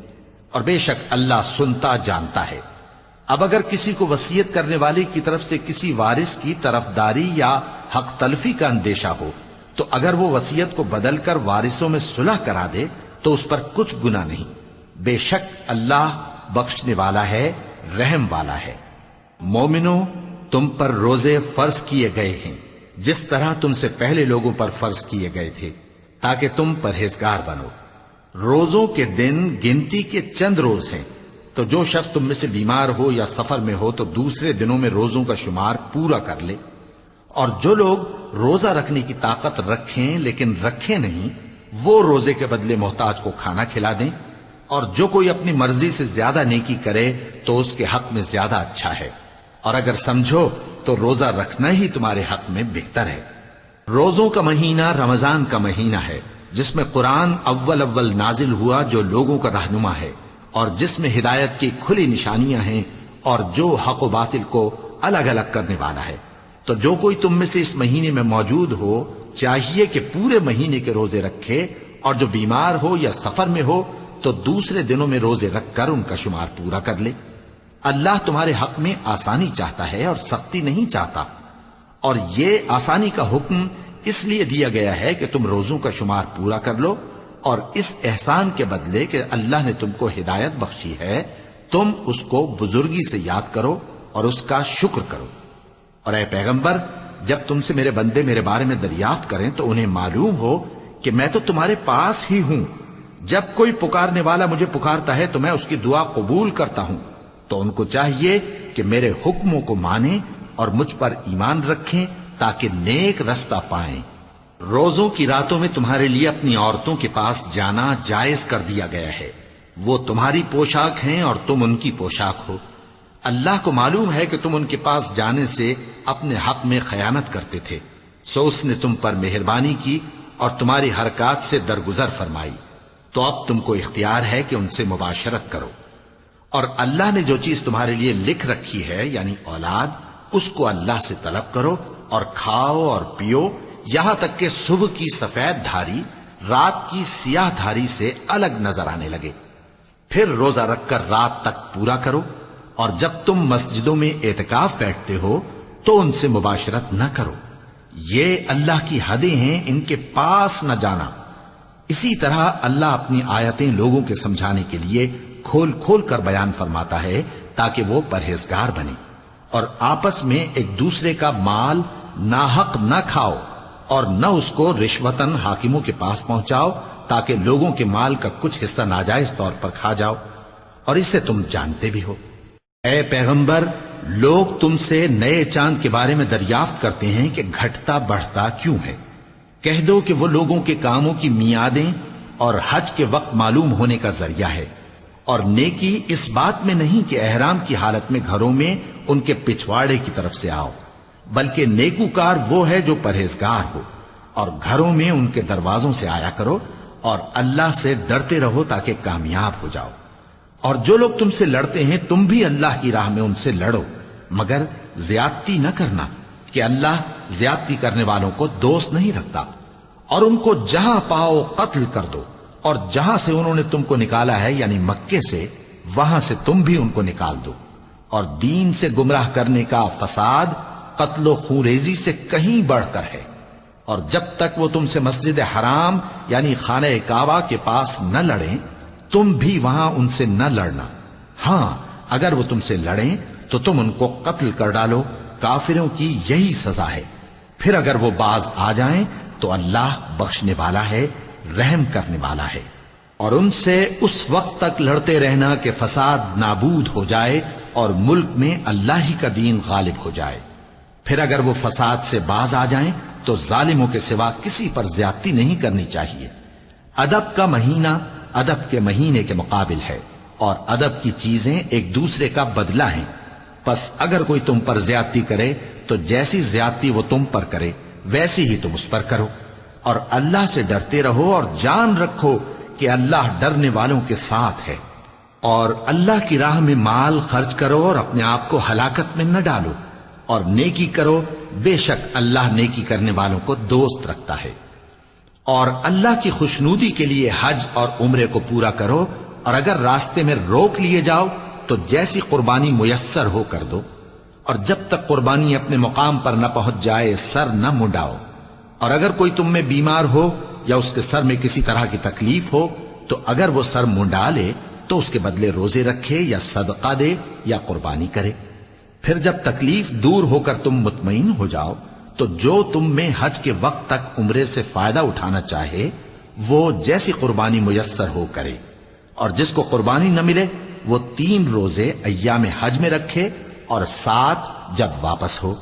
اور بے شک اللہ سنتا جانتا ہے۔ اب اگر کسی کو وصیت کرنے والے کی طرف سے کسی وارث کی طرفداری یا حق تلفی کا اندیشہ ہو تو اگر وہ وصیت کو بدل کر وارثوں میں صلح کرا دے تو اس پر کچھ گناہ نہیں، بے شک اللہ بخشنے والا ہے، رحم والا ہے۔ مومنوں، تم پر روزے فرض کیے گئے ہیں جس طرح تم سے پہلے لوگوں پر فرض کیے گئے تھے تاکہ تم پرہیزگار بنو۔ روزوں کے دن گنتی کے چند روز ہیں، تو جو شخص تم میں سے بیمار ہو یا سفر میں ہو تو دوسرے دنوں میں روزوں کا شمار پورا کر لے۔ اور جو لوگ روزہ رکھنے کی طاقت رکھیں لیکن رکھیں نہیں، وہ روزے کے بدلے محتاج کو کھانا کھلا دیں۔ اور جو کوئی اپنی مرضی سے زیادہ نیکی کرے تو اس کے حق میں زیادہ اچھا ہے، اور اگر سمجھو تو روزہ رکھنا ہی تمہارے حق میں بہتر ہے۔ روزوں کا مہینہ رمضان کا مہینہ ہے جس میں قرآن اول نازل ہوا، جو لوگوں کا رہنما ہے اور جس میں ہدایت کی کھلی نشانیاں ہیں اور جو حق و باطل کو الگ الگ کرنے والا ہے۔ تو جو کوئی تم میں سے اس مہینے میں موجود ہو چاہیے کہ پورے مہینے کے روزے رکھے، اور جو بیمار ہو یا سفر میں ہو تو دوسرے دنوں میں روزے رکھ کر ان کا شمار پورا کر لے۔ اللہ تمہارے حق میں آسانی چاہتا ہے اور سختی نہیں چاہتا، اور یہ آسانی کا حکم اس لیے دیا گیا ہے کہ تم روزوں کا شمار پورا کر لو، اور اس احسان کے بدلے کہ اللہ نے تم کو ہدایت بخشی ہے تم اس کو بزرگی سے یاد کرو اور اس کا شکر کرو۔ اور اے پیغمبر، جب تم سے میرے بندے میرے بارے میں دریافت کریں تو انہیں معلوم ہو کہ میں تو تمہارے پاس ہی ہوں۔ جب کوئی پکارنے والا مجھے پکارتا ہے تو میں اس کی دعا قبول کرتا ہوں، تو ان کو چاہیے کہ میرے حکموں کو مانیں اور مجھ پر ایمان رکھیں تاکہ نیک رستہ پائیں۔ روزوں کی راتوں میں تمہارے لیے اپنی عورتوں کے پاس جانا جائز کر دیا گیا ہے، وہ تمہاری پوشاک ہیں اور تم ان کی پوشاک ہو۔ اللہ کو معلوم ہے کہ تم ان کے پاس جانے سے اپنے حق میں خیانت کرتے تھے، سو اس نے تم پر مہربانی کی اور تمہاری حرکات سے درگزر فرمائی، تو اب تم کو اختیار ہے کہ ان سے مباشرت کرو۔ اور اللہ نے جو چیز تمہارے لیے لکھ رکھی ہے یعنی اولاد، اس کو اللہ سے طلب کرو اور کھاؤ اور پیو یہاں تک کہ صبح کی سفید دھاری رات کی سیاہ دھاری سے الگ نظر آنے لگے، پھر روزہ رکھ کر رات تک پورا کرو۔ اور جب تم مسجدوں میں اعتکاف بیٹھتے ہو تو ان سے مباشرت نہ کرو، یہ اللہ کی حدیں ہیں، ان کے پاس نہ جانا۔ اسی طرح اللہ اپنی آیتیں لوگوں کے سمجھانے کے لیے کھول کھول کر بیان فرماتا ہے تاکہ وہ پرہیزگار بنے۔ اور آپس میں ایک دوسرے کا مال ناحق نہ کھاؤ اور نہ اس کو رشوتاً حاکموں کے پاس پہنچاؤ تاکہ لوگوں کے مال کا کچھ حصہ ناجائز طور پر کھا جاؤ، اور اسے تم جانتے بھی ہو۔ اے پیغمبر، لوگ تم سے نئے چاند کے بارے میں دریافت کرتے ہیں کہ گھٹتا بڑھتا کیوں ہے؟ کہہ دو کہ وہ لوگوں کے کاموں کی میعادیں اور حج کے وقت معلوم ہونے کا ذریعہ ہے، اور نیکی اس بات میں نہیں کہ احرام کی حالت میں گھروں میں ان کے پچھواڑے کی طرف سے آؤ، بلکہ نیکوکار وہ ہے جو پرہیزگار ہو، اور گھروں میں ان کے دروازوں سے آیا کرو اور اللہ سے ڈرتے رہو تاکہ کامیاب ہو جاؤ۔ اور جو لوگ تم سے لڑتے ہیں تم بھی اللہ کی راہ میں ان سے لڑو، مگر زیادتی نہ کرنا کہ اللہ زیادتی کرنے والوں کو دوست نہیں رکھتا۔ اور ان کو جہاں پاؤ قتل کر دو، اور جہاں سے انہوں نے تم کو نکالا ہے یعنی مکے سے، وہاں سے تم بھی ان کو نکال دو۔ اور دین سے گمراہ کرنے کا فساد قتل و خونریزی سے کہیں بڑھ کر ہے، اور جب تک وہ تم سے مسجد حرام یعنی خانہ کعبہ کے پاس نہ لڑیں تم بھی وہاں ان سے نہ لڑنا۔ ہاں اگر وہ تم سے لڑیں تو تم ان کو قتل کر ڈالو، کافروں کی یہی سزا ہے۔ پھر اگر وہ باز آ جائیں تو اللہ بخشنے والا ہے، رحم کرنے والا ہے۔ اور ان سے اس وقت تک لڑتے رہنا کہ فساد نابود ہو جائے اور ملک میں اللہ ہی کا دین غالب ہو جائے۔ پھر اگر وہ فساد سے باز آ جائیں تو ظالموں کے سوا کسی پر زیادتی نہیں کرنی چاہیے۔ ادب کا مہینہ ادب کے مہینے کے مقابل ہے، اور ادب کی چیزیں ایک دوسرے کا بدلہ ہیں۔ پس اگر کوئی تم پر زیادتی کرے تو جیسی زیادتی وہ تم پر کرے ویسی ہی تم اس پر کرو، اور اللہ سے ڈرتے رہو اور جان رکھو کہ اللہ ڈرنے والوں کے ساتھ ہے۔ اور اللہ کی راہ میں مال خرچ کرو اور اپنے آپ کو ہلاکت میں نہ ڈالو، اور نیکی کرو، بے شک اللہ نیکی کرنے والوں کو دوست رکھتا ہے۔ اور اللہ کی خوشنودی کے لیے حج اور عمرے کو پورا کرو، اور اگر راستے میں روک لیے جاؤ تو جیسی قربانی میسر ہو کر دو، اور جب تک قربانی اپنے مقام پر نہ پہنچ جائے سر نہ منڈاؤ۔ اور اگر کوئی تم میں بیمار ہو یا اس کے سر میں کسی طرح کی تکلیف ہو تو اگر وہ سر منڈا لے تو اس کے بدلے روزے رکھے یا صدقہ دے یا قربانی کرے۔ پھر جب تکلیف دور ہو کر تم مطمئن ہو جاؤ تو جو تم میں حج کے وقت تک عمرے سے فائدہ اٹھانا چاہے وہ جیسی قربانی میسر ہو کرے، اور جس کو قربانی نہ ملے وہ 3 روزے ایام حج میں رکھے اور 7 جب واپس ہو،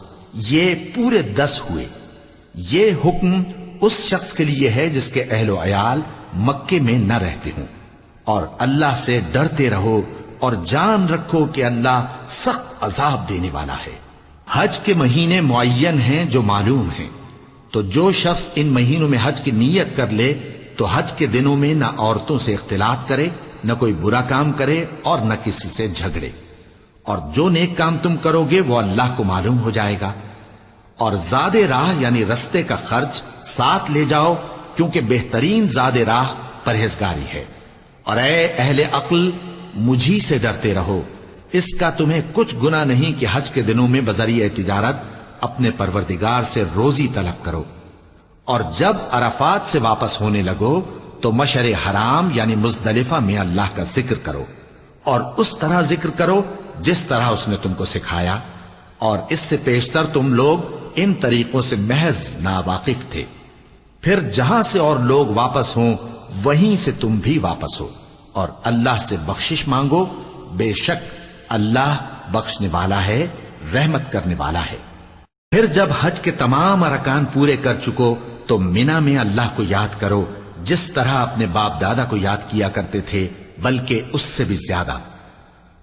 یہ پورے 10 ہوئے۔ یہ حکم اس شخص کے لیے ہے جس کے اہل و عیال مکے میں نہ رہتے ہوں۔ اور اللہ سے ڈرتے رہو اور جان رکھو کہ اللہ سخت عذاب دینے والا ہے۔ حج کے مہینے معین ہیں جو معلوم ہیں، تو جو شخص ان مہینوں میں حج کی نیت کر لے تو حج کے دنوں میں نہ عورتوں سے اختلاط کرے، نہ کوئی برا کام کرے اور نہ کسی سے جھگڑے۔ اور جو نیک کام تم کرو گے وہ اللہ کو معلوم ہو جائے گا۔ اور زاد راہ یعنی رستے کا خرچ ساتھ لے جاؤ، کیونکہ بہترین زاد راہ پرہیزگاری ہے۔ اور اے اہل عقل مجھی سے ڈرتے رہو، اس کا تمہیں کچھ گناہ نہیں کہ حج کے دنوں میں بذریعہ تجارت اپنے پروردگار سے روزی طلب کرو۔ اور جب عرفات سے واپس ہونے لگو تو مشعر حرام یعنی مزدلفہ میں اللہ کا ذکر کرو، اور اس طرح ذکر کرو جس طرح اس نے تم کو سکھایا، اور اس سے پیشتر تم لوگ ان طریقوں سے محض ناواقف تھے۔ پھر جہاں سے اور لوگ واپس ہوں وہیں سے تم بھی واپس ہو، اور اللہ سے بخشش مانگو، بے شک اللہ بخشنے والا ہے، رحمت کرنے والا ہے۔ پھر جب حج کے تمام ارکان پورے کر چکو تو مینا میں اللہ کو یاد کرو جس طرح اپنے باپ دادا کو یاد کیا کرتے تھے، بلکہ اس سے بھی زیادہ۔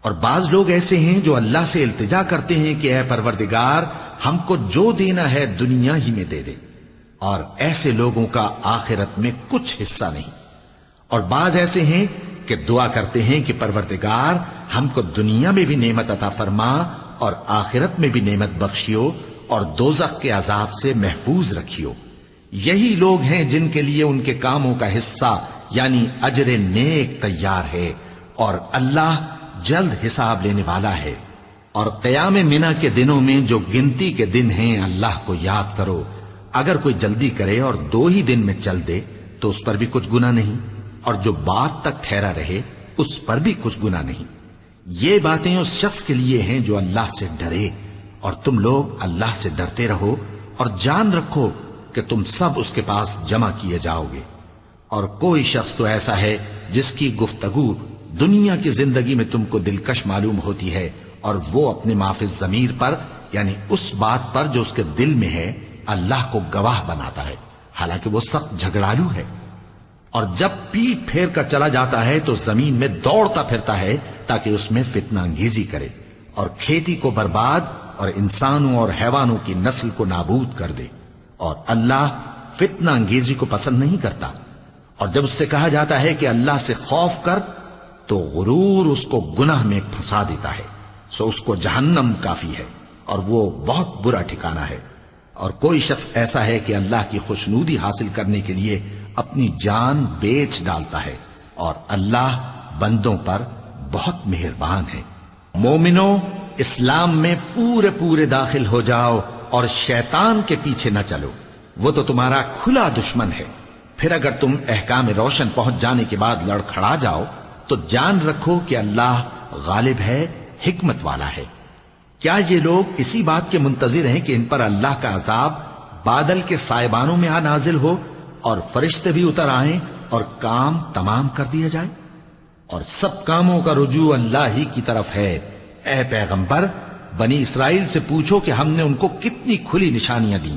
اور بعض لوگ ایسے ہیں جو اللہ سے التجا کرتے ہیں کہ اے پروردگار ہم کو جو دینا ہے دنیا ہی میں دے دے، اور ایسے لوگوں کا آخرت میں کچھ حصہ نہیں۔ اور بعض ایسے ہیں کہ دعا کرتے ہیں کہ پروردگار ہم کو دنیا میں بھی نعمت عطا فرما اور آخرت میں بھی نعمت بخشیو اور دوزخ کے عذاب سے محفوظ رکھیو۔ یہی لوگ ہیں جن کے لیے ان کے کاموں کا حصہ یعنی اجر نیک تیار ہے، اور اللہ جلد حساب لینے والا ہے۔ اور قیام منا کے دنوں میں جو گنتی کے دن ہیں اللہ کو یاد کرو۔ اگر کوئی جلدی کرے اور 2 ہی دن میں چل دے تو اس پر بھی کچھ گناہ نہیں، اور جو بات تک ٹھہرا رہے اس پر بھی کچھ گناہ نہیں۔ یہ باتیں اس شخص کے لیے ہیں جو اللہ سے ڈرے، اور تم لوگ اللہ سے ڈرتے رہو اور جان رکھو کہ تم سب اس کے پاس جمع کیے جاؤ گے۔ اور کوئی شخص تو ایسا ہے جس کی گفتگو دنیا کی زندگی میں تم کو دلکش معلوم ہوتی ہے اور وہ اپنے معافی ضمیر پر یعنی اس بات پر جو اس کے دل میں ہے اللہ کو گواہ بناتا ہے، حالانکہ وہ سخت جھگڑالو ہے۔ اور جب پیٹ پھیر کر چلا جاتا ہے تو زمین میں دوڑتا پھرتا ہے تاکہ اس میں فتنہ انگیزی کرے اور کھیتی کو برباد اور انسانوں اور حیوانوں کی نسل کو نابود کر دے، اور اللہ فتنہ انگیزی کو پسند نہیں کرتا۔ اور جب اس سے کہا جاتا ہے کہ اللہ سے خوف کر تو غرور اس کو گناہ میں پھنسا دیتا ہے، سو اس کو جہنم کافی ہے اور وہ بہت برا ٹھکانہ ہے۔ اور کوئی شخص ایسا ہے کہ اللہ کی خوشنودی حاصل کرنے کے لیے اپنی جان بیچ ڈالتا ہے، اور اللہ بندوں پر بہت مہربان ہے۔ مومنو، اسلام میں پورے داخل ہو جاؤ اور شیطان کے پیچھے نہ چلو، وہ تو تمہارا کھلا دشمن ہے۔ پھر اگر تم احکام روشن پہنچ جانے کے بعد لڑکھڑا جاؤ تو جان رکھو کہ اللہ غالب ہے، حکمت والا ہے۔ کیا یہ لوگ اسی بات کے منتظر ہیں کہ ان پر اللہ کا عذاب بادل کے سائبانوں میں نازل ہو اور فرشتے بھی اتر آئیں اور کام تمام کر دیا جائے؟ اور سب کاموں کا رجوع اللہ ہی کی طرف ہے۔ اے پیغمبر، بنی اسرائیل سے پوچھو کہ ہم نے ان کو کتنی کھلی نشانیاں دیں،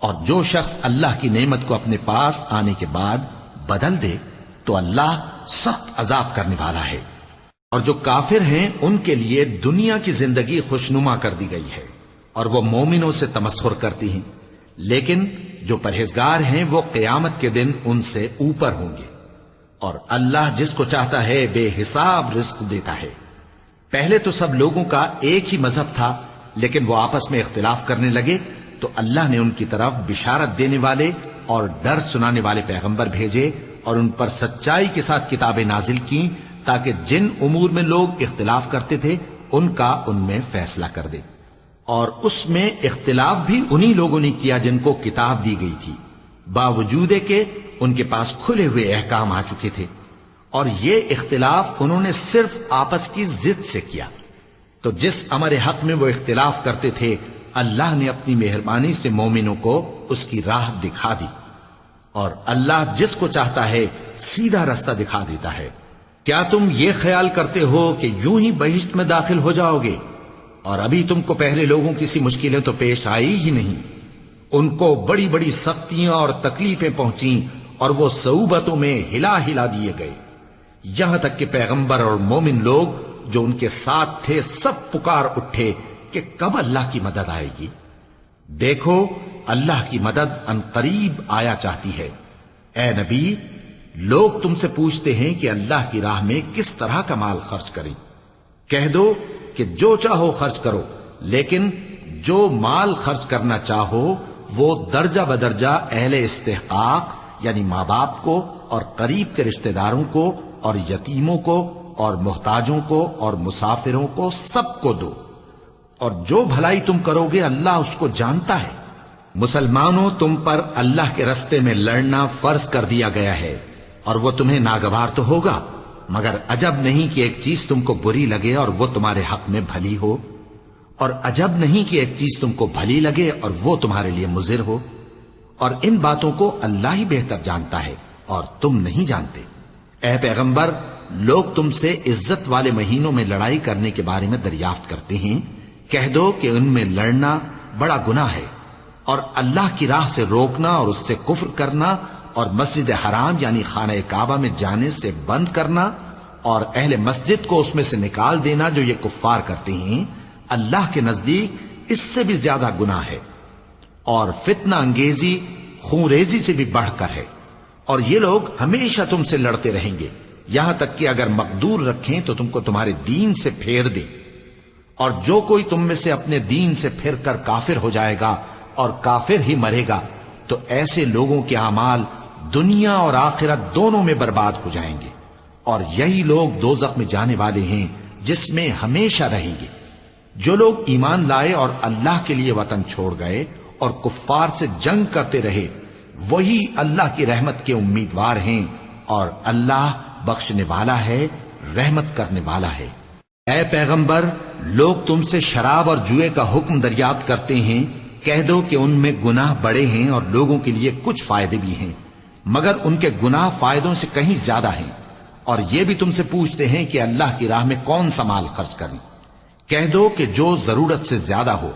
اور جو شخص اللہ کی نعمت کو اپنے پاس آنے کے بعد بدل دے تو اللہ سخت عذاب کرنے والا ہے۔ اور جو کافر ہیں ان کے لیے دنیا کی زندگی خوشنما کر دی گئی ہے اور وہ مومنوں سے تمسخر کرتی ہیں، لیکن جو پرہیزگار ہیں وہ قیامت کے دن ان سے اوپر ہوں گے۔ اور اللہ جس کو چاہتا ہے بے حساب رزق دیتا ہے۔ پہلے تو سب لوگوں کا ایک ہی مذہب تھا، لیکن وہ آپس میں اختلاف کرنے لگے تو اللہ نے ان کی طرف بشارت دینے والے اور ڈر سنانے والے پیغمبر بھیجے اور ان پر سچائی کے ساتھ کتابیں نازل کی تاکہ جن امور میں لوگ اختلاف کرتے تھے ان کا ان میں فیصلہ کر دے۔ اور اس میں اختلاف بھی انہی لوگوں نے کیا جن کو کتاب دی گئی تھی، باوجود کہ ان کے پاس کھلے ہوئے احکام آ چکے تھے، اور یہ اختلاف انہوں نے صرف آپس کی ضد سے کیا۔ تو جس امر حق میں وہ اختلاف کرتے تھے اللہ نے اپنی مہربانی سے مومنوں کو اس کی راہ دکھا دی، اور اللہ جس کو چاہتا ہے سیدھا رستہ دکھا دیتا ہے۔ کیا تم یہ خیال کرتے ہو کہ یوں ہی بہشت میں داخل ہو جاؤ گے، اور ابھی تم کو پہلے لوگوں کی سی مشکلیں تو پیش آئی ہی نہیں؟ ان کو بڑی بڑی سختیاں اور تکلیفیں پہنچیں اور وہ صعوبتوں میں ہلا ہلا دیے گئے، یہاں تک کہ پیغمبر اور مومن لوگ جو ان کے ساتھ تھے سب پکار اٹھے کہ کب اللہ کی مدد آئے گی۔ دیکھو اللہ کی مدد ان قریب آیا چاہتی ہے۔ اے نبی، لوگ تم سے پوچھتے ہیں کہ اللہ کی راہ میں کس طرح کا مال خرچ کریں۔ کہہ دو کہ جو چاہو خرچ کرو، لیکن جو مال خرچ کرنا چاہو وہ درجہ بدرجہ اہل استحقاق یعنی ماں باپ کو اور قریب کے رشتہ داروں کو اور یتیموں کو اور محتاجوں کو اور مسافروں کو سب کو دو، اور جو بھلائی تم کرو گے اللہ اس کو جانتا ہے۔ مسلمانوں، تم پر اللہ کے رستے میں لڑنا فرض کر دیا گیا ہے، اور وہ تمہیں ناگوار تو ہوگا، مگر عجب نہیں کہ ایک چیز تم کو بری لگے اور وہ تمہارے حق میں بھلی ہو، اور عجب نہیں کہ ایک چیز تم کو بھلی لگے اور وہ تمہارے لیے مضر ہو، اور ان باتوں کو اللہ ہی بہتر جانتا ہے اور تم نہیں جانتے۔ اے پیغمبر، لوگ تم سے عزت والے مہینوں میں لڑائی کرنے کے بارے میں دریافت کرتے ہیں، کہہ دو کہ ان میں لڑنا بڑا گناہ ہے، اور اللہ کی راہ سے روکنا اور اس سے کفر کرنا اور مسجد حرام یعنی خانہ کعبہ میں جانے سے بند کرنا اور اہل مسجد کو اس میں سے نکال دینا جو یہ کفار کرتے ہیں، اللہ کے نزدیک اس سے بھی زیادہ گناہ ہے، اور فتنہ انگیزی خونریزی سے بھی بڑھ کر ہے۔ اور یہ لوگ ہمیشہ تم سے لڑتے رہیں گے، یہاں تک کہ اگر مقدور رکھیں تو تم کو تمہارے دین سے پھیر دیں، اور جو کوئی تم میں سے اپنے دین سے پھر کر کافر ہو جائے گا اور کافر ہی مرے گا تو ایسے لوگوں کے اعمال دنیا اور آخرت دونوں میں برباد ہو جائیں گے، اور یہی لوگ دوزخ میں جانے والے ہیں جس میں ہمیشہ رہیں گے۔ جو لوگ ایمان لائے اور اللہ کے لیے وطن چھوڑ گئے اور کفار سے جنگ کرتے رہے وہی اللہ کی رحمت کے امیدوار ہیں، اور اللہ بخشنے والا ہے، رحمت کرنے والا ہے۔ اے پیغمبر، لوگ تم سے شراب اور جوئے کا حکم دریافت کرتے ہیں، کہہ دو کہ ان میں گناہ بڑے ہیں اور لوگوں کے لیے کچھ فائدے بھی ہیں، مگر ان کے گناہ فائدوں سے کہیں زیادہ ہیں۔ اور یہ بھی تم سے پوچھتے ہیں کہ اللہ کی راہ میں کون سا مال خرچ کریں۔ کہہ دو کہ جو ضرورت سے زیادہ ہو.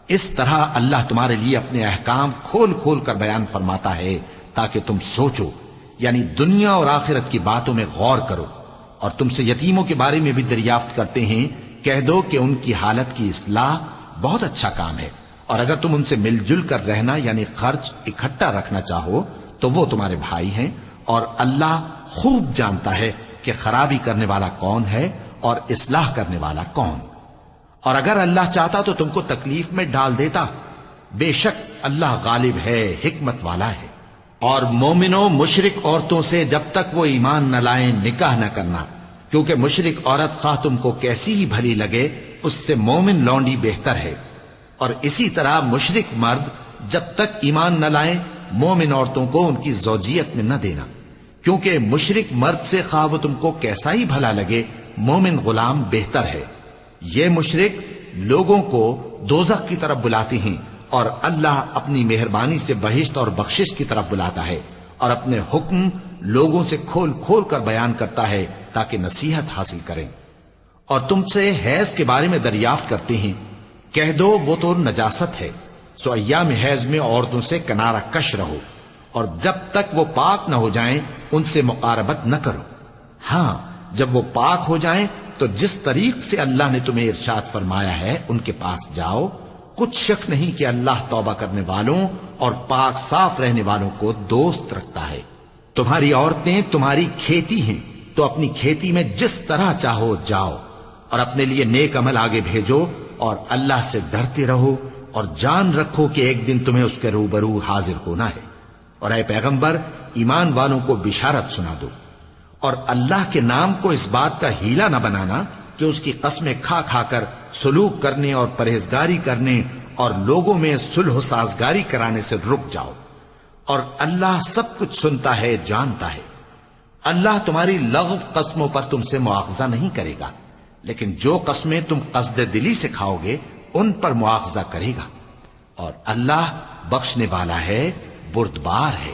اس طرح اللہ تمہارے لیے اپنے احکام کھول کھول کر بیان فرماتا ہے تاکہ تم سوچو، یعنی دنیا اور آخرت کی باتوں میں غور کرو. اور تم سے یتیموں کے بارے میں بھی دریافت کرتے ہیں، کہہ دو کہ ان کی حالت کی اصلاح بہت اچھا کام ہے، اور اگر تم ان سے مل جل کر رہنا یعنی خرچ اکٹھا رکھنا چاہو تو وہ تمہارے بھائی ہیں، اور اللہ خوب جانتا ہے کہ خرابی کرنے والا کون ہے اور اصلاح کرنے والا کون. اور اگر اللہ چاہتا تو تم کو تکلیف میں ڈال دیتا، بے شک اللہ غالب ہے، حکمت والا ہے. اور مومنوں مشرک عورتوں سے جب تک وہ ایمان نہ لائیں نکاح نہ کرنا، کیونکہ مشرک عورت خواہ تم کو کیسی ہی بھلی لگے اس سے مومن لونڈی بہتر ہے. اور اسی طرح مشرک مرد جب تک ایمان نہ لائیں مومن عورتوں کو ان کی زوجیت میں نہ دینا، کیونکہ مشرک مرد سے خواہ وہ تم کو کیسا ہی بھلا لگے مومن غلام بہتر ہے. یہ مشرک لوگوں کو دوزخ کی طرف بلاتے ہیں، اور اللہ اپنی مہربانی سے بہشت اور بخشش کی طرف بلاتا ہے، اور اپنے حکم لوگوں سے کھول کھول کر بیان کرتا ہے تاکہ نصیحت حاصل کریں. اور تم سے حیض کے بارے میں دریافت کرتے ہیں، کہہ دو وہ تو نجاست ہے، سو ایام حیض میں عورتوں سے کنارہ کش رہو، اور جب تک وہ پاک نہ ہو جائیں ان سے مقاربت نہ کرو. ہاں جب وہ پاک ہو جائیں تو جس طریق سے اللہ نے تمہیں ارشاد فرمایا ہے ان کے پاس جاؤ. کچھ شک نہیں کہ اللہ توبہ کرنے والوں اور پاک صاف رہنے والوں کو دوست رکھتا ہے. تمہاری عورتیں تمہاری کھیتی ہیں، تو اپنی کھیتی میں جس طرح چاہو جاؤ، اور اپنے لیے نیک عمل آگے بھیجو، اور اللہ سے ڈرتے رہو، اور جان رکھو کہ ایک دن تمہیں اس کے روبرو حاضر ہونا ہے. اور اے پیغمبر ایمان والوں کو بشارت سنا دو، اور اللہ کے نام کو اس بات کا ہیلا نہ بنانا کہ اس کی قسمیں کھا کھا کر سلوک کرنے اور پرہیزگاری کرنے اور لوگوں میں صلح و سازگاری کرانے سے رک جاؤ. اور اللہ سب کچھ سنتا ہے، جانتا ہے. اللہ تمہاری لغو قسموں پر تم سے مواخذہ نہیں کرے گا، لیکن جو قسمیں تم قصد دلی سے کھاؤ گے ان پر مواخذہ کرے گا. اور اللہ بخشنے والا ہے، بردبار ہے.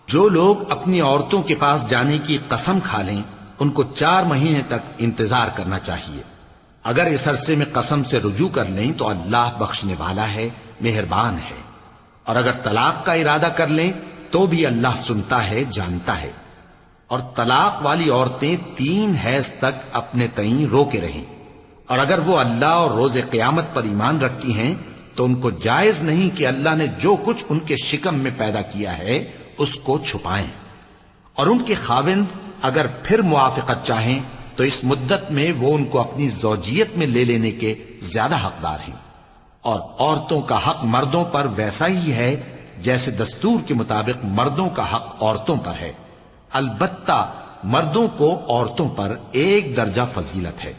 جو لوگ اپنی عورتوں کے پاس جانے کی قسم کھا لیں ان کو 4 مہینے تک انتظار کرنا چاہیے. اگر اس عرصے میں قسم سے رجوع کر لیں تو اللہ بخشنے والا ہے، مہربان ہے. اور اگر طلاق کا ارادہ کر لیں تو بھی اللہ سنتا ہے، جانتا ہے. اور طلاق والی عورتیں 3 حیض تک اپنے تئیں روکے رہیں، اور اگر وہ اللہ اور روز قیامت پر ایمان رکھتی ہیں تو ان کو جائز نہیں کہ اللہ نے جو کچھ ان کے شکم میں پیدا کیا ہے اس کو چھپائیں. اور ان کے خاوند اگر پھر موافقت چاہیں تو اس مدت میں وہ ان کو اپنی زوجیت میں لے لینے کے زیادہ حقدار ہیں. اور عورتوں کا حق مردوں پر ویسا ہی ہے جیسے دستور کے مطابق مردوں کا حق عورتوں پر ہے. البتہ مردوں کو عورتوں پر 1 درجہ فضیلت ہے،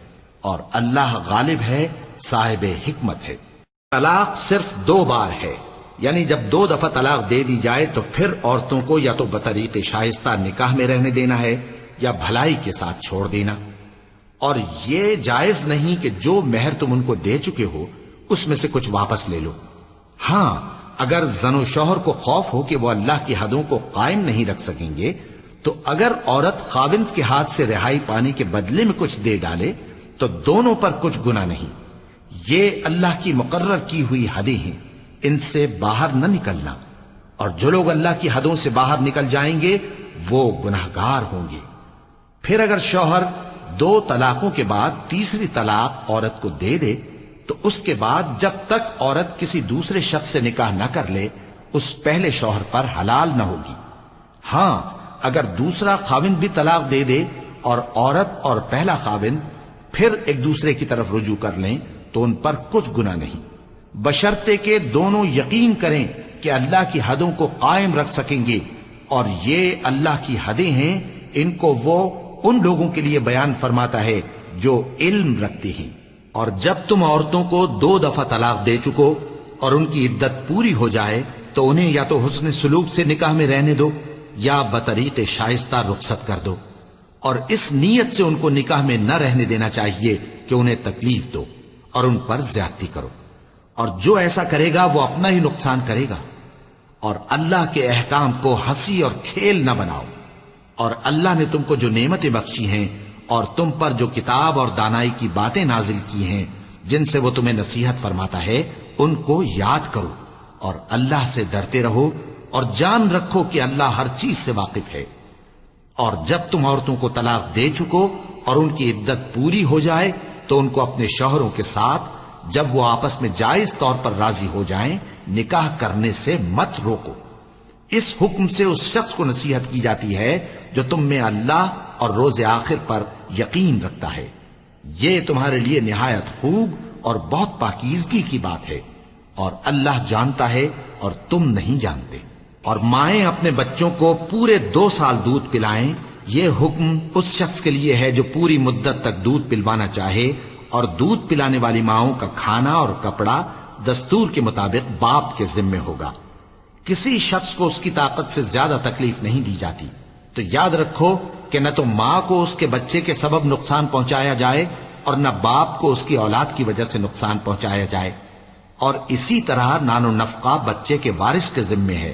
اور اللہ غالب ہے، صاحب حکمت ہے. طلاق صرف 2 بار ہے، یعنی جب 2 دفعہ طلاق دے دی جائے تو پھر عورتوں کو یا تو بطریق شائستہ نکاح میں رہنے دینا ہے یا بھلائی کے ساتھ چھوڑ دینا. اور یہ جائز نہیں کہ جو مہر تم ان کو دے چکے ہو اس میں سے کچھ واپس لے لو. ہاں اگر زن و شوہر کو خوف ہو کہ وہ اللہ کی حدوں کو قائم نہیں رکھ سکیں گے تو اگر عورت خاوند کے ہاتھ سے رہائی پانے کے بدلے میں کچھ دے ڈالے تو دونوں پر کچھ گناہ نہیں. یہ اللہ کی مقرر کی ہوئی حدیں ہیں، ان سے باہر نہ نکلنا. اور جو لوگ اللہ کی حدوں سے باہر نکل جائیں گے وہ گناہگار ہوں گے. پھر اگر شوہر 2 طلاقوں کے بعد تیسری طلاق عورت کو دے دے تو اس کے بعد جب تک عورت کسی دوسرے شخص سے نکاح نہ کر لے اس پہلے شوہر پر حلال نہ ہوگی. ہاں اگر دوسرا خاوند بھی طلاق دے دے اور عورت اور پہلا خاوند پھر ایک دوسرے کی طرف رجوع کر لیں تو ان پر کچھ گناہ نہیں، بشرطے کہ دونوں یقین کریں کہ اللہ کی حدوں کو قائم رکھ سکیں گے. اور یہ اللہ کی حدیں ہیں، ان کو وہ ان لوگوں کے لیے بیان فرماتا ہے جو علم رکھتے ہیں. اور جب تم عورتوں کو 2 دفعہ طلاق دے چکو اور ان کی عدت پوری ہو جائے تو انہیں یا تو حسن سلوک سے نکاح میں رہنے دو یا بطریق شائستہ رخصت کر دو. اور اس نیت سے ان کو نکاح میں نہ رہنے دینا چاہیے کہ انہیں تکلیف دو اور ان پر زیادتی کرو. اور جو ایسا کرے گا وہ اپنا ہی نقصان کرے گا. اور اللہ کے احکام کو ہنسی اور کھیل نہ بناؤ. اور اللہ نے تم کو جو نعمتیں بخشی ہیں اور تم پر جو کتاب اور دانائی کی باتیں نازل کی ہیں جن سے وہ تمہیں نصیحت فرماتا ہے ان کو یاد کرو، اور اللہ سے ڈرتے رہو، اور جان رکھو کہ اللہ ہر چیز سے واقف ہے۔ اور جب تم عورتوں کو طلاق دے چکو اور ان کی عدت پوری ہو جائے تو ان کو اپنے شوہروں کے ساتھ جب وہ آپس میں جائز طور پر راضی ہو جائیں نکاح کرنے سے مت روکو۔ اس حکم سے اس شخص کو نصیحت کی جاتی ہے جو تم میں اللہ اور روز آخر پر یقین رکھتا ہے۔ یہ تمہارے لیے نہایت خوب اور بہت پاکیزگی کی بات ہے، اور اللہ جانتا ہے اور تم نہیں جانتے۔ اور مائیں اپنے بچوں کو پورے 2 سال دودھ پلائیں، یہ حکم اس شخص کے لیے ہے جو پوری مدت تک دودھ پلوانا چاہے، اور دودھ پلانے والی ماؤں کا کھانا اور کپڑا دستور کے مطابق باپ کے ذمے ہوگا۔ کسی شخص کو اس کی طاقت سے زیادہ تکلیف نہیں دی جاتی، تو یاد رکھو کہ نہ تو ماں کو اس کے بچے کے سبب نقصان پہنچایا جائے اور نہ باپ کو اس کی اولاد کی وجہ سے نقصان پہنچایا جائے، اور اسی طرح نان و نفقہ بچے کے وارث کے ذمے ہے۔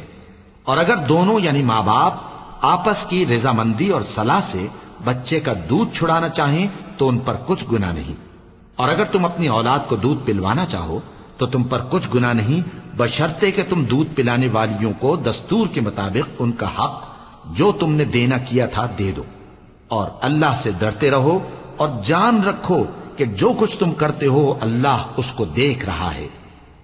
اور اگر دونوں یعنی ماں باپ آپس کی رضامندی اور صلاح سے بچے کا دودھ چھڑانا چاہیں تو ان پر کچھ گناہ نہیں، اور اگر تم اپنی اولاد کو دودھ پلوانا چاہو تو تم پر کچھ گناہ نہیں، بشرطے کہ تم دودھ پلانے والیوں کو دستور کے مطابق ان کا حق جو تم نے دینا کیا تھا دے دو۔ اور اللہ سے ڈرتے رہو اور جان رکھو کہ جو کچھ تم کرتے ہو اللہ اس کو دیکھ رہا ہے۔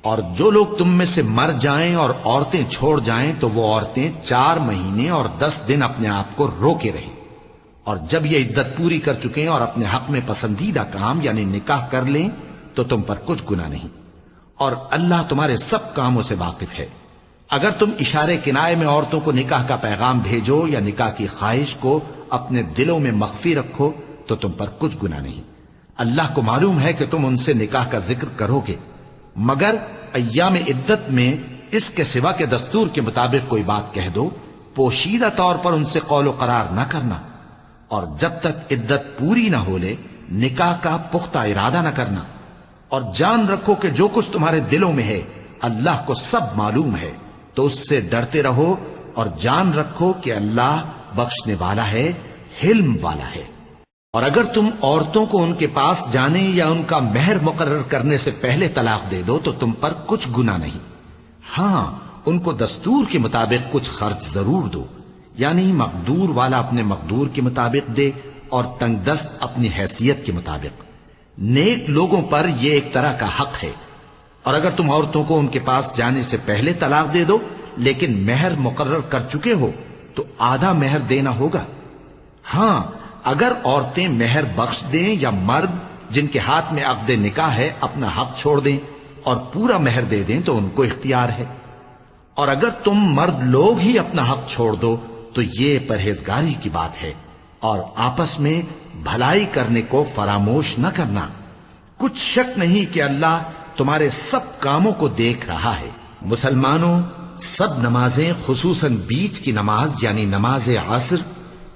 اور جو لوگ تم میں سے مر جائیں اور عورتیں چھوڑ جائیں تو وہ عورتیں 4 مہینے اور 10 دن اپنے آپ کو روکے رہیں، اور جب یہ عدت پوری کر چکیں اور اپنے حق میں پسندیدہ کام یعنی نکاح کر لیں تو تم پر کچھ گناہ نہیں، اور اللہ تمہارے سب کاموں سے واقف ہے۔ اگر تم اشارے کنائے میں عورتوں کو نکاح کا پیغام بھیجو یا نکاح کی خواہش کو اپنے دلوں میں مخفی رکھو تو تم پر کچھ گناہ نہیں۔ اللہ کو معلوم ہے کہ تم ان سے نکاح کا ذکر کرو گے، مگر ایام عدت میں اس کے سوا کے دستور کے مطابق کوئی بات کہہ دو، پوشیدہ طور پر ان سے قول و قرار نہ کرنا، اور جب تک عدت پوری نہ ہو لے نکاح کا پختہ ارادہ نہ کرنا۔ اور جان رکھو کہ جو کچھ تمہارے دلوں میں ہے اللہ کو سب معلوم ہے، تو اس سے ڈرتے رہو، اور جان رکھو کہ اللہ بخشنے والا ہے، حلم والا ہے۔ اور اگر تم عورتوں کو ان کے پاس جانے یا ان کا مہر مقرر کرنے سے پہلے طلاق دے دو تو تم پر کچھ گناہ نہیں، ہاں ان کو دستور کے مطابق کچھ خرچ ضرور دو، یعنی مقدور والا اپنے مقدور کے مطابق دے اور تنگ دست اپنی حیثیت کے مطابق۔ نیک لوگوں پر یہ ایک طرح کا حق ہے۔ اور اگر تم عورتوں کو ان کے پاس جانے سے پہلے طلاق دے دو لیکن مہر مقرر کر چکے ہو تو آدھا مہر دینا ہوگا۔ ہاں اگر عورتیں مہر بخش دیں یا مرد جن کے ہاتھ میں عقد نکاح ہے اپنا حق چھوڑ دیں اور پورا مہر دے دیں تو ان کو اختیار ہے۔ اور اگر تم مرد لوگ ہی اپنا حق چھوڑ دو تو یہ پرہیزگاری کی بات ہے، اور آپس میں بھلائی کرنے کو فراموش نہ کرنا۔ کچھ شک نہیں کہ اللہ تمہارے سب کاموں کو دیکھ رہا ہے۔ مسلمانوں، سب نمازیں خصوصاً بیچ کی نماز یعنی نماز عصر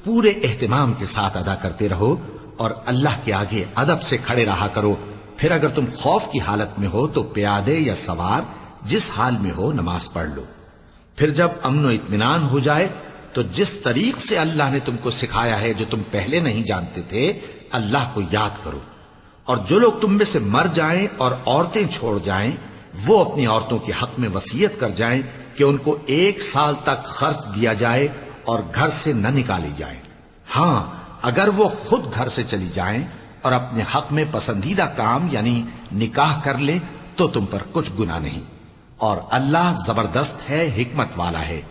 پورے اہتمام کے ساتھ ادا کرتے رہو، اور اللہ کے آگے ادب سے کھڑے رہا کرو۔ پھر اگر تم خوف کی حالت میں ہو تو پیادے یا سوار جس حال میں ہو نماز پڑھ لو۔ پھر جب امن و اطمینان ہو جائے تو جس طریق سے اللہ نے تم کو سکھایا ہے جو تم پہلے نہیں جانتے تھے اللہ کو یاد کرو۔ اور جو لوگ تم میں سے مر جائیں اور عورتیں چھوڑ جائیں وہ اپنی عورتوں کے حق میں وصیت کر جائیں کہ ان کو 1 سال تک خرچ دیا جائے اور گھر سے نہ نکالی جائیں۔ ہاں اگر وہ خود گھر سے چلی جائیں اور اپنے حق میں پسندیدہ کام یعنی نکاح کر لیں تو تم پر کچھ گناہ نہیں، اور اللہ زبردست ہے، حکمت والا ہے۔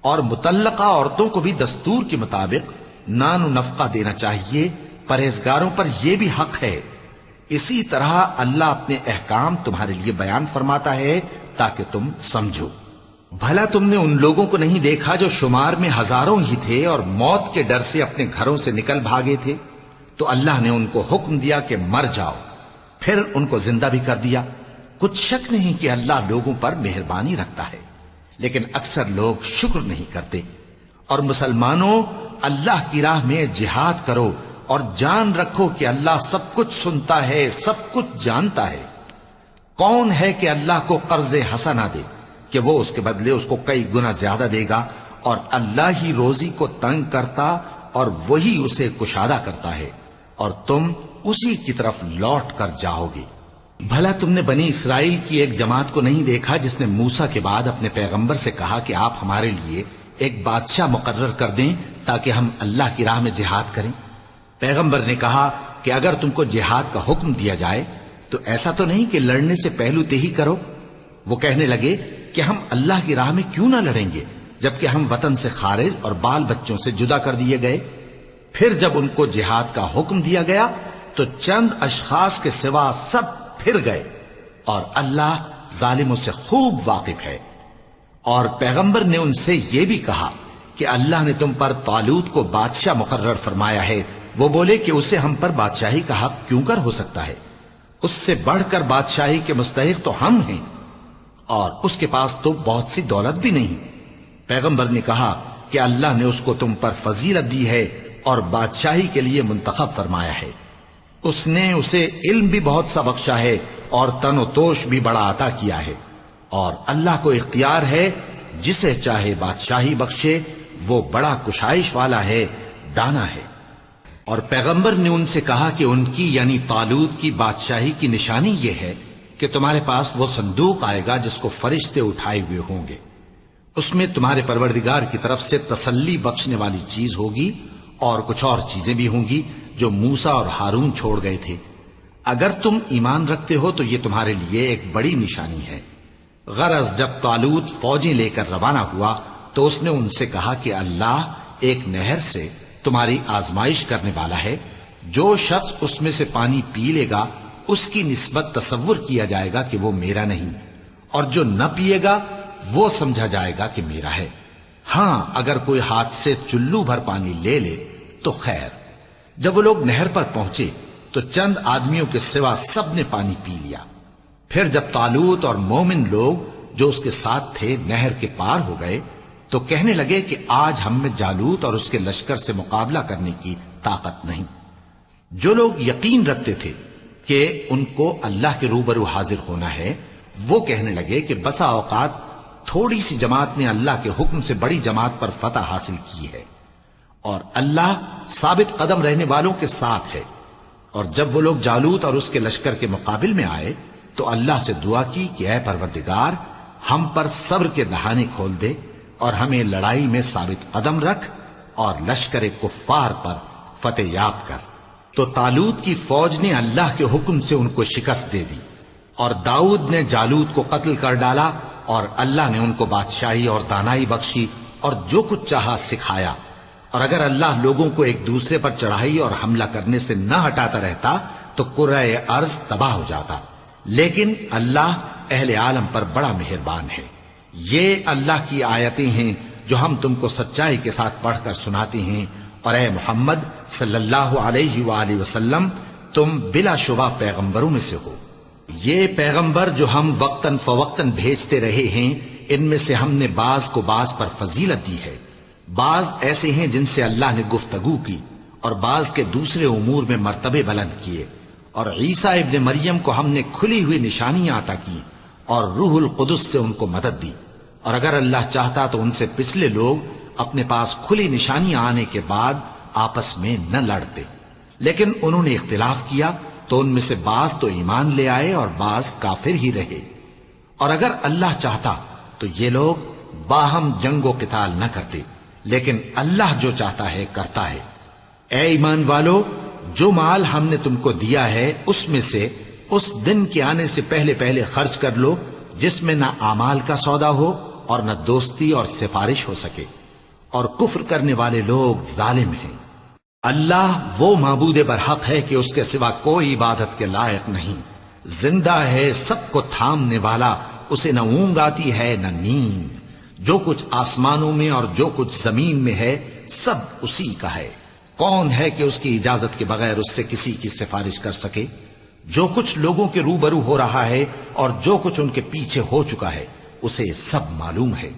اور مطلقہ عورتوں کو بھی دستور کے مطابق نان و نفقہ دینا چاہیے، پرہیزگاروں پر یہ بھی حق ہے۔ اسی طرح اللہ اپنے احکام تمہارے لیے بیان فرماتا ہے تاکہ تم سمجھو۔ بھلا تم نے ان لوگوں کو نہیں دیکھا جو شمار میں ہزاروں ہی تھے اور موت کے ڈر سے اپنے گھروں سے نکل بھاگے تھے؟ تو اللہ نے ان کو حکم دیا کہ مر جاؤ، پھر ان کو زندہ بھی کر دیا۔ کچھ شک نہیں کہ اللہ لوگوں پر مہربانی رکھتا ہے، لیکن اکثر لوگ شکر نہیں کرتے۔ اور مسلمانوں، اللہ کی راہ میں جہاد کرو اور جان رکھو کہ اللہ سب کچھ سنتا ہے، سب کچھ جانتا ہے۔ کون ہے کہ اللہ کو قرض حسنہ دے کہ وہ اس کے بدلے اس کو کئی گنا زیادہ دے گا، اور اللہ ہی روزی کو تنگ کرتا اور وہی اسے کشادہ کرتا ہے، اور تم اسی کی طرف لوٹ کر جاؤ گے۔ بھلا تم نے بنی اسرائیل کی ایک جماعت کو نہیں دیکھا جس نے موسیٰ کے بعد اپنے پیغمبر سے کہا کہ آپ ہمارے لیے ایک بادشاہ مقرر کر دیں تاکہ ہم اللہ کی راہ میں جہاد کریں؟ پیغمبر نے کہا کہ اگر تم کو جہاد کا حکم دیا جائے تو ایسا تو نہیں کہ لڑنے سے پہلو تہی کرو۔ وہ کہنے لگے کہ ہم اللہ کی راہ میں کیوں نہ لڑیں گے جبکہ ہم وطن سے خارج اور بال بچوں سے جدا کر دیے گئے۔ پھر جب ان کو جہاد کا حکم دیا گیا تو چند اشخاص کے سوا سب پھر گئے، اور اللہ ظالموں سے خوب واقف ہے۔ اور پیغمبر نے ان سے یہ بھی کہا کہ اللہ نے تم پر طالوت کو بادشاہ مقرر فرمایا ہے۔ وہ بولے کہ اسے ہم پر بادشاہی کا حق کیوں کر ہو سکتا ہے؟ اس سے بڑھ کر بادشاہی کے مستحق تو ہم ہیں، اور اس کے پاس تو بہت سی دولت بھی نہیں۔ پیغمبر نے کہا کہ اللہ نے اس کو تم پر فضیلت دی ہے اور بادشاہی کے لیے منتخب فرمایا ہے۔ اس نے اسے علم بھی بہت سا بخشا ہے اور تن و توش بھی بڑا عطا کیا ہے، اور اللہ کو اختیار ہے جسے چاہے بادشاہی بخشے، وہ بڑا کشائش والا ہے، دانا ہے۔ اور پیغمبر نے ان سے کہا کہ ان کی یعنی طالوت کی بادشاہی کی نشانی یہ ہے کہ تمہارے پاس وہ صندوق آئے گا جس کو فرشتے اٹھائے ہوئے ہوں گے۔ اس میں تمہارے پروردگار کی طرف سے تسلی بخشنے والی چیز ہوگی، اور کچھ اور چیزیں بھی ہوں گی جو موسیٰ اور ہارون چھوڑ گئے تھے۔ اگر تم ایمان رکھتے ہو تو یہ تمہارے لیے ایک بڑی نشانی ہے۔ غرض جب طالوت فوجیں لے کر روانہ ہوا تو اس نے ان سے کہا کہ اللہ ایک نہر سے تمہاری آزمائش کرنے والا ہے، جو شخص اس میں سے پانی پی لے گا اس کی نسبت تصور کیا جائے گا کہ وہ میرا نہیں، اور جو نہ پیے گا وہ سمجھا جائے گا کہ میرا ہے۔ ہاں اگر کوئی ہاتھ سے چلو بھر پانی لے لے تو خیر۔ جب وہ لوگ نہر پر پہنچے تو چند آدمیوں کے سوا سب نے پانی پی لیا۔ پھر جب طالوت اور مومن لوگ جو اس کے ساتھ تھے نہر کے پار ہو گئے تو کہنے لگے کہ آج ہم میں جالوت اور اس کے لشکر سے مقابلہ کرنے کی طاقت نہیں۔ جو لوگ یقین رکھتے تھے کہ ان کو اللہ کے روبرو حاضر ہونا ہے، وہ کہنے لگے کہ بسا اوقات تھوڑی سی جماعت نے اللہ کے حکم سے بڑی جماعت پر فتح حاصل کی ہے، اور اللہ ثابت قدم رہنے والوں کے ساتھ ہے۔ اور جب وہ لوگ جالوت اور اس کے لشکر کے مقابل میں آئے تو اللہ سے دعا کی کہ اے پروردگار، ہم پر صبر کے دہانے کھول دے اور ہمیں لڑائی میں ثابت قدم رکھ اور لشکر کفار پر فتح یاب کر۔ تو طالوت کی فوج نے اللہ کے حکم سے ان کو شکست دے دی، اور داؤد نے جالوت کو قتل کر ڈالا، اور اللہ نے ان کو بادشاہی اور دانائی بخشی اور جو کچھ چاہا سکھایا۔ اور اگر اللہ لوگوں کو ایک دوسرے پر چڑھائی اور حملہ کرنے سے نہ ہٹاتا رہتا تو کرۂ ارض تباہ ہو جاتا، لیکن اللہ اہل عالم پر بڑا مہربان ہے۔ یہ اللہ کی آیتیں ہیں جو ہم تم کو سچائی کے ساتھ پڑھ کر سناتے ہیں، اور اے محمد صلی اللہ علیہ وآلہ وسلم تم بلا شبہ پیغمبروں میں سے ہو۔ یہ پیغمبر جو ہم وقتاً فوقتاً بھیجتے رہے ہیں، ان میں سے ہم نے بعض کو بعض پر فضیلت دی ہے۔ بعض ایسے ہیں جن سے اللہ نے گفتگو کی، اور بعض کے دوسرے امور میں مرتبے بلند کیے۔ اور عیسیٰ ابن مریم کو ہم نے کھلی ہوئی نشانیاں عطا کی اور روح القدس سے ان کو مدد دی، اور اگر اللہ چاہتا تو ان سے پچھلے لوگ اپنے پاس کھلی نشانیاں آنے کے بعد آپس میں نہ لڑتے، لیکن انہوں نے اختلاف کیا تو ان میں سے بعض تو ایمان لے آئے اور بعض کافر ہی رہے۔ اور اگر اللہ چاہتا تو یہ لوگ باہم جنگ و قتال نہ کرتے، لیکن اللہ جو چاہتا ہے کرتا ہے۔ اے ایمان والو، جو مال ہم نے تم کو دیا ہے اس میں سے اس دن کے آنے سے پہلے پہلے خرچ کر لو جس میں نہ اعمال کا سودا ہو اور نہ دوستی اور سفارش ہو سکے، اور کفر کرنے والے لوگ ظالم ہیں۔ اللہ وہ معبود برحق ہے کہ اس کے سوا کوئی عبادت کے لائق نہیں، زندہ ہے، سب کو تھامنے والا، اسے نہ اونگ آتی ہے نہ نیند۔ جو کچھ آسمانوں میں اور جو کچھ زمین میں ہے سب اسی کا ہے۔ کون ہے کہ اس کی اجازت کے بغیر اس سے کسی کی سفارش کر سکے؟ جو کچھ لوگوں کے روبرو ہو رہا ہے اور جو کچھ ان کے پیچھے ہو چکا ہے اسے سب معلوم ہے،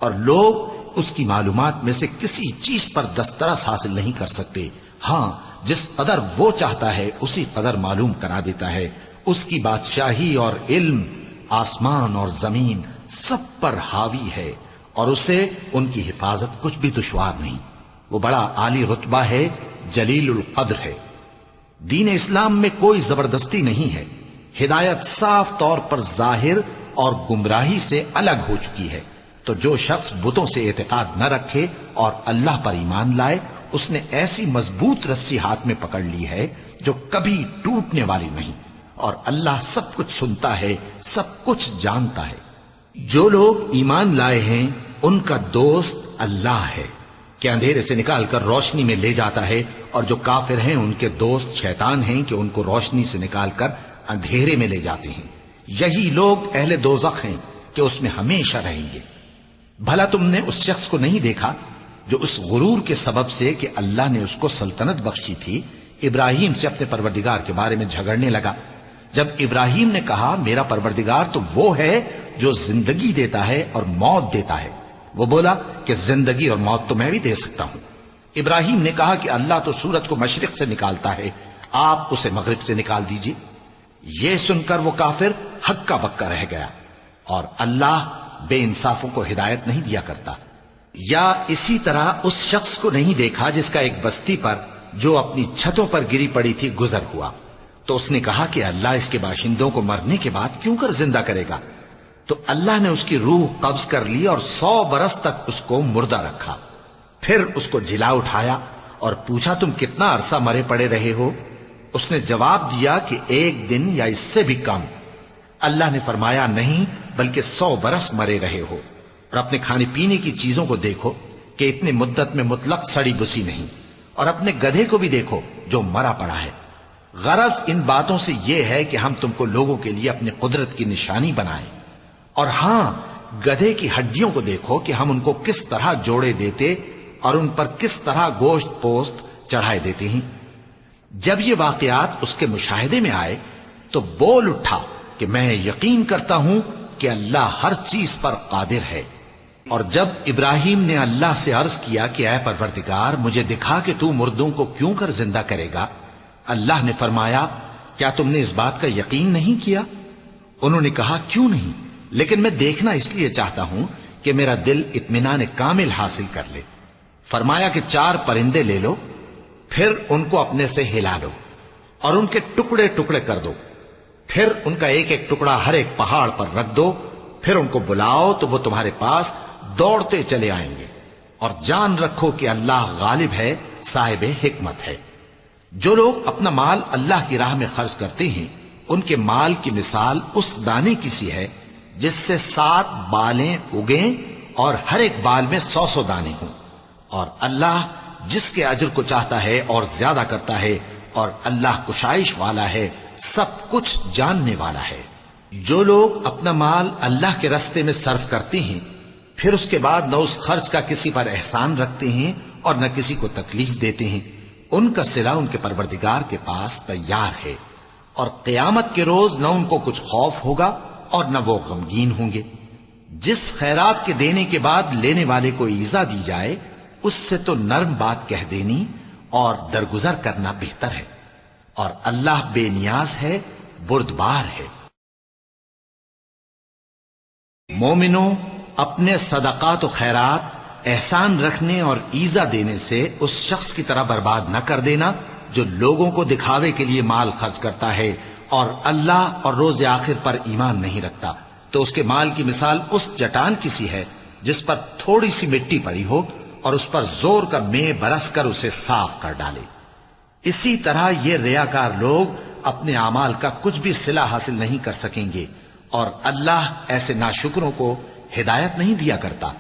اور لوگ اس کی معلومات میں سے کسی چیز پر دسترس حاصل نہیں کر سکتے۔ ہاں جس قدر وہ چاہتا ہے اسی قدر معلوم کرا دیتا ہے۔ اس کی بادشاہی اور علم آسمان اور زمین سب پر حاوی ہے، اور اسے ان کی حفاظت کچھ بھی دشوار نہیں۔ وہ بڑا عالی رتبہ ہے، جلیل القدر ہے۔ دین اسلام میں کوئی زبردستی نہیں ہے، ہدایت صاف طور پر ظاہر اور گمراہی سے الگ ہو چکی ہے۔ تو جو شخص بتوں سے اعتقاد نہ رکھے اور اللہ پر ایمان لائے، اس نے ایسی مضبوط رسی ہاتھ میں پکڑ لی ہے جو کبھی ٹوٹنے والی نہیں، اور اللہ سب کچھ سنتا ہے، سب کچھ جانتا ہے۔ جو لوگ ایمان لائے ہیں ان کا دوست اللہ ہے کہ اندھیرے سے نکال کر روشنی میں لے جاتا ہے، اور جو کافر ہیں ان کے دوست شیطان ہیں کہ ان کو روشنی سے نکال کر اندھیرے میں لے جاتے ہیں۔ یہی لوگ اہل دوزخ ہیں کہ اس میں ہمیشہ رہیں گے۔ بھلا تم نے اس شخص کو نہیں دیکھا جو اس غرور کے سبب سے کہ اللہ نے اس کو سلطنت بخشی تھی، ابراہیم سے اپنے پروردگار کے بارے میں جھگڑنے لگا؟ جب ابراہیم نے کہا میرا پروردگار تو وہ ہے جو زندگی دیتا ہے اور موت دیتا ہے، وہ بولا کہ زندگی اور موت تو میں بھی دے سکتا ہوں۔ ابراہیم نے کہا کہ اللہ تو سورج کو مشرق سے نکالتا ہے، آپ اسے مغرب سے نکال دیجئے۔ یہ سن کر وہ کافر ہکا بکا رہ گیا، اور اللہ بے انصافوں کو ہدایت نہیں دیا کرتا۔ یا اسی طرح اس شخص کو نہیں دیکھا جس کا ایک بستی پر جو اپنی چھتوں پر گری پڑی تھی گزر ہوا، تو اس نے کہا کہ اللہ اس کے باشندوں کو مرنے کے بعد کیوں کر زندہ کرے گا؟ تو اللہ نے اس کی روح قبض کر لی اور 100 برس تک اس کو مردہ رکھا۔ پھر اس کو جلا اٹھایا اور پوچھا تم کتنا عرصہ مرے پڑے رہے ہو؟ اس نے جواب دیا کہ 1 دن یا اس سے بھی کم۔ اللہ نے فرمایا نہیں بلکہ 100 برس مرے رہے ہو، اور اپنے کھانے پینے کی چیزوں کو دیکھو کہ اتنی مدت میں مطلق سڑی بسی نہیں، اور اپنے گدھے کو بھی دیکھو جو مرا پڑا ہے۔ غرض ان باتوں سے یہ ہے کہ ہم تم کو لوگوں کے لیے اپنی قدرت کی نشانی بنائیں، اور ہاں گدھے کی ہڈیوں کو دیکھو کہ ہم ان کو کس طرح جوڑے دیتے اور ان پر کس طرح گوشت پوست چڑھائے دیتے ہیں۔ جب یہ واقعات اس کے مشاہدے میں آئے تو بول اٹھا کہ میں یقین کرتا ہوں کہ اللہ ہر چیز پر قادر ہے۔ اور جب ابراہیم نے اللہ سے عرض کیا کہ اے پروردگار مجھے دکھا کہ تو مردوں کو کیوں کر زندہ کرے گا، اللہ نے فرمایا کیا تم نے اس بات کا یقین نہیں کیا؟ انہوں نے کہا کیوں نہیں، لیکن میں دیکھنا اس لیے چاہتا ہوں کہ میرا دل اطمینان کامل حاصل کر لے۔ فرمایا کہ 4 پرندے لے لو، پھر ان کو اپنے سے ہلا لو اور ان کے ٹکڑے ٹکڑے کر دو، پھر ان کا ایک ایک ٹکڑا ہر ایک پہاڑ پر رکھ دو، پھر ان کو بلاؤ تو وہ تمہارے پاس دوڑتے چلے آئیں گے، اور جان رکھو کہ اللہ غالب ہے، صاحب حکمت ہے۔ جو لوگ اپنا مال اللہ کی راہ میں خرچ کرتے ہیں ان کے مال کی مثال اس دانے کی سی ہے جس سے 7 بالیں اگیں اور ہر ایک بال میں 100 دانے ہوں، اور اللہ جس کے اجر کو چاہتا ہے اور زیادہ کرتا ہے، اور اللہ کشائش والا ہے، سب کچھ جاننے والا ہے۔ جو لوگ اپنا مال اللہ کے راستے میں صرف کرتے ہیں پھر اس کے بعد نہ اس خرچ کا کسی پر احسان رکھتے ہیں اور نہ کسی کو تکلیف دیتے ہیں، ان کا صلہ ان کے پروردگار کے پاس تیار ہے، اور قیامت کے روز نہ ان کو کچھ خوف ہوگا اور نہ وہ غمگین ہوں گے۔ جس خیرات کے دینے کے بعد لینے والے کو ایذا دی جائے اس سے تو نرم بات کہہ دینی اور درگزر کرنا بہتر ہے، اور اللہ بے نیاز ہے، بردبار ہے۔ مومنوں، اپنے صدقات و خیرات احسان رکھنے اور ایذا دینے سے اس شخص کی طرح برباد نہ کر دینا جو لوگوں کو دکھاوے کے لیے مال خرچ کرتا ہے اور اللہ اور روز آخر پر ایمان نہیں رکھتا، تو اس کے مال کی مثال اس چٹان کی سی ہے جس پر تھوڑی سی مٹی پڑی ہو اور اس پر زور کا مے برس کر اسے صاف کر ڈالے۔ اسی طرح یہ ریاکار لوگ اپنے اعمال کا کچھ بھی صلہ حاصل نہیں کر سکیں گے، اور اللہ ایسے ناشکروں کو ہدایت نہیں دیا کرتا۔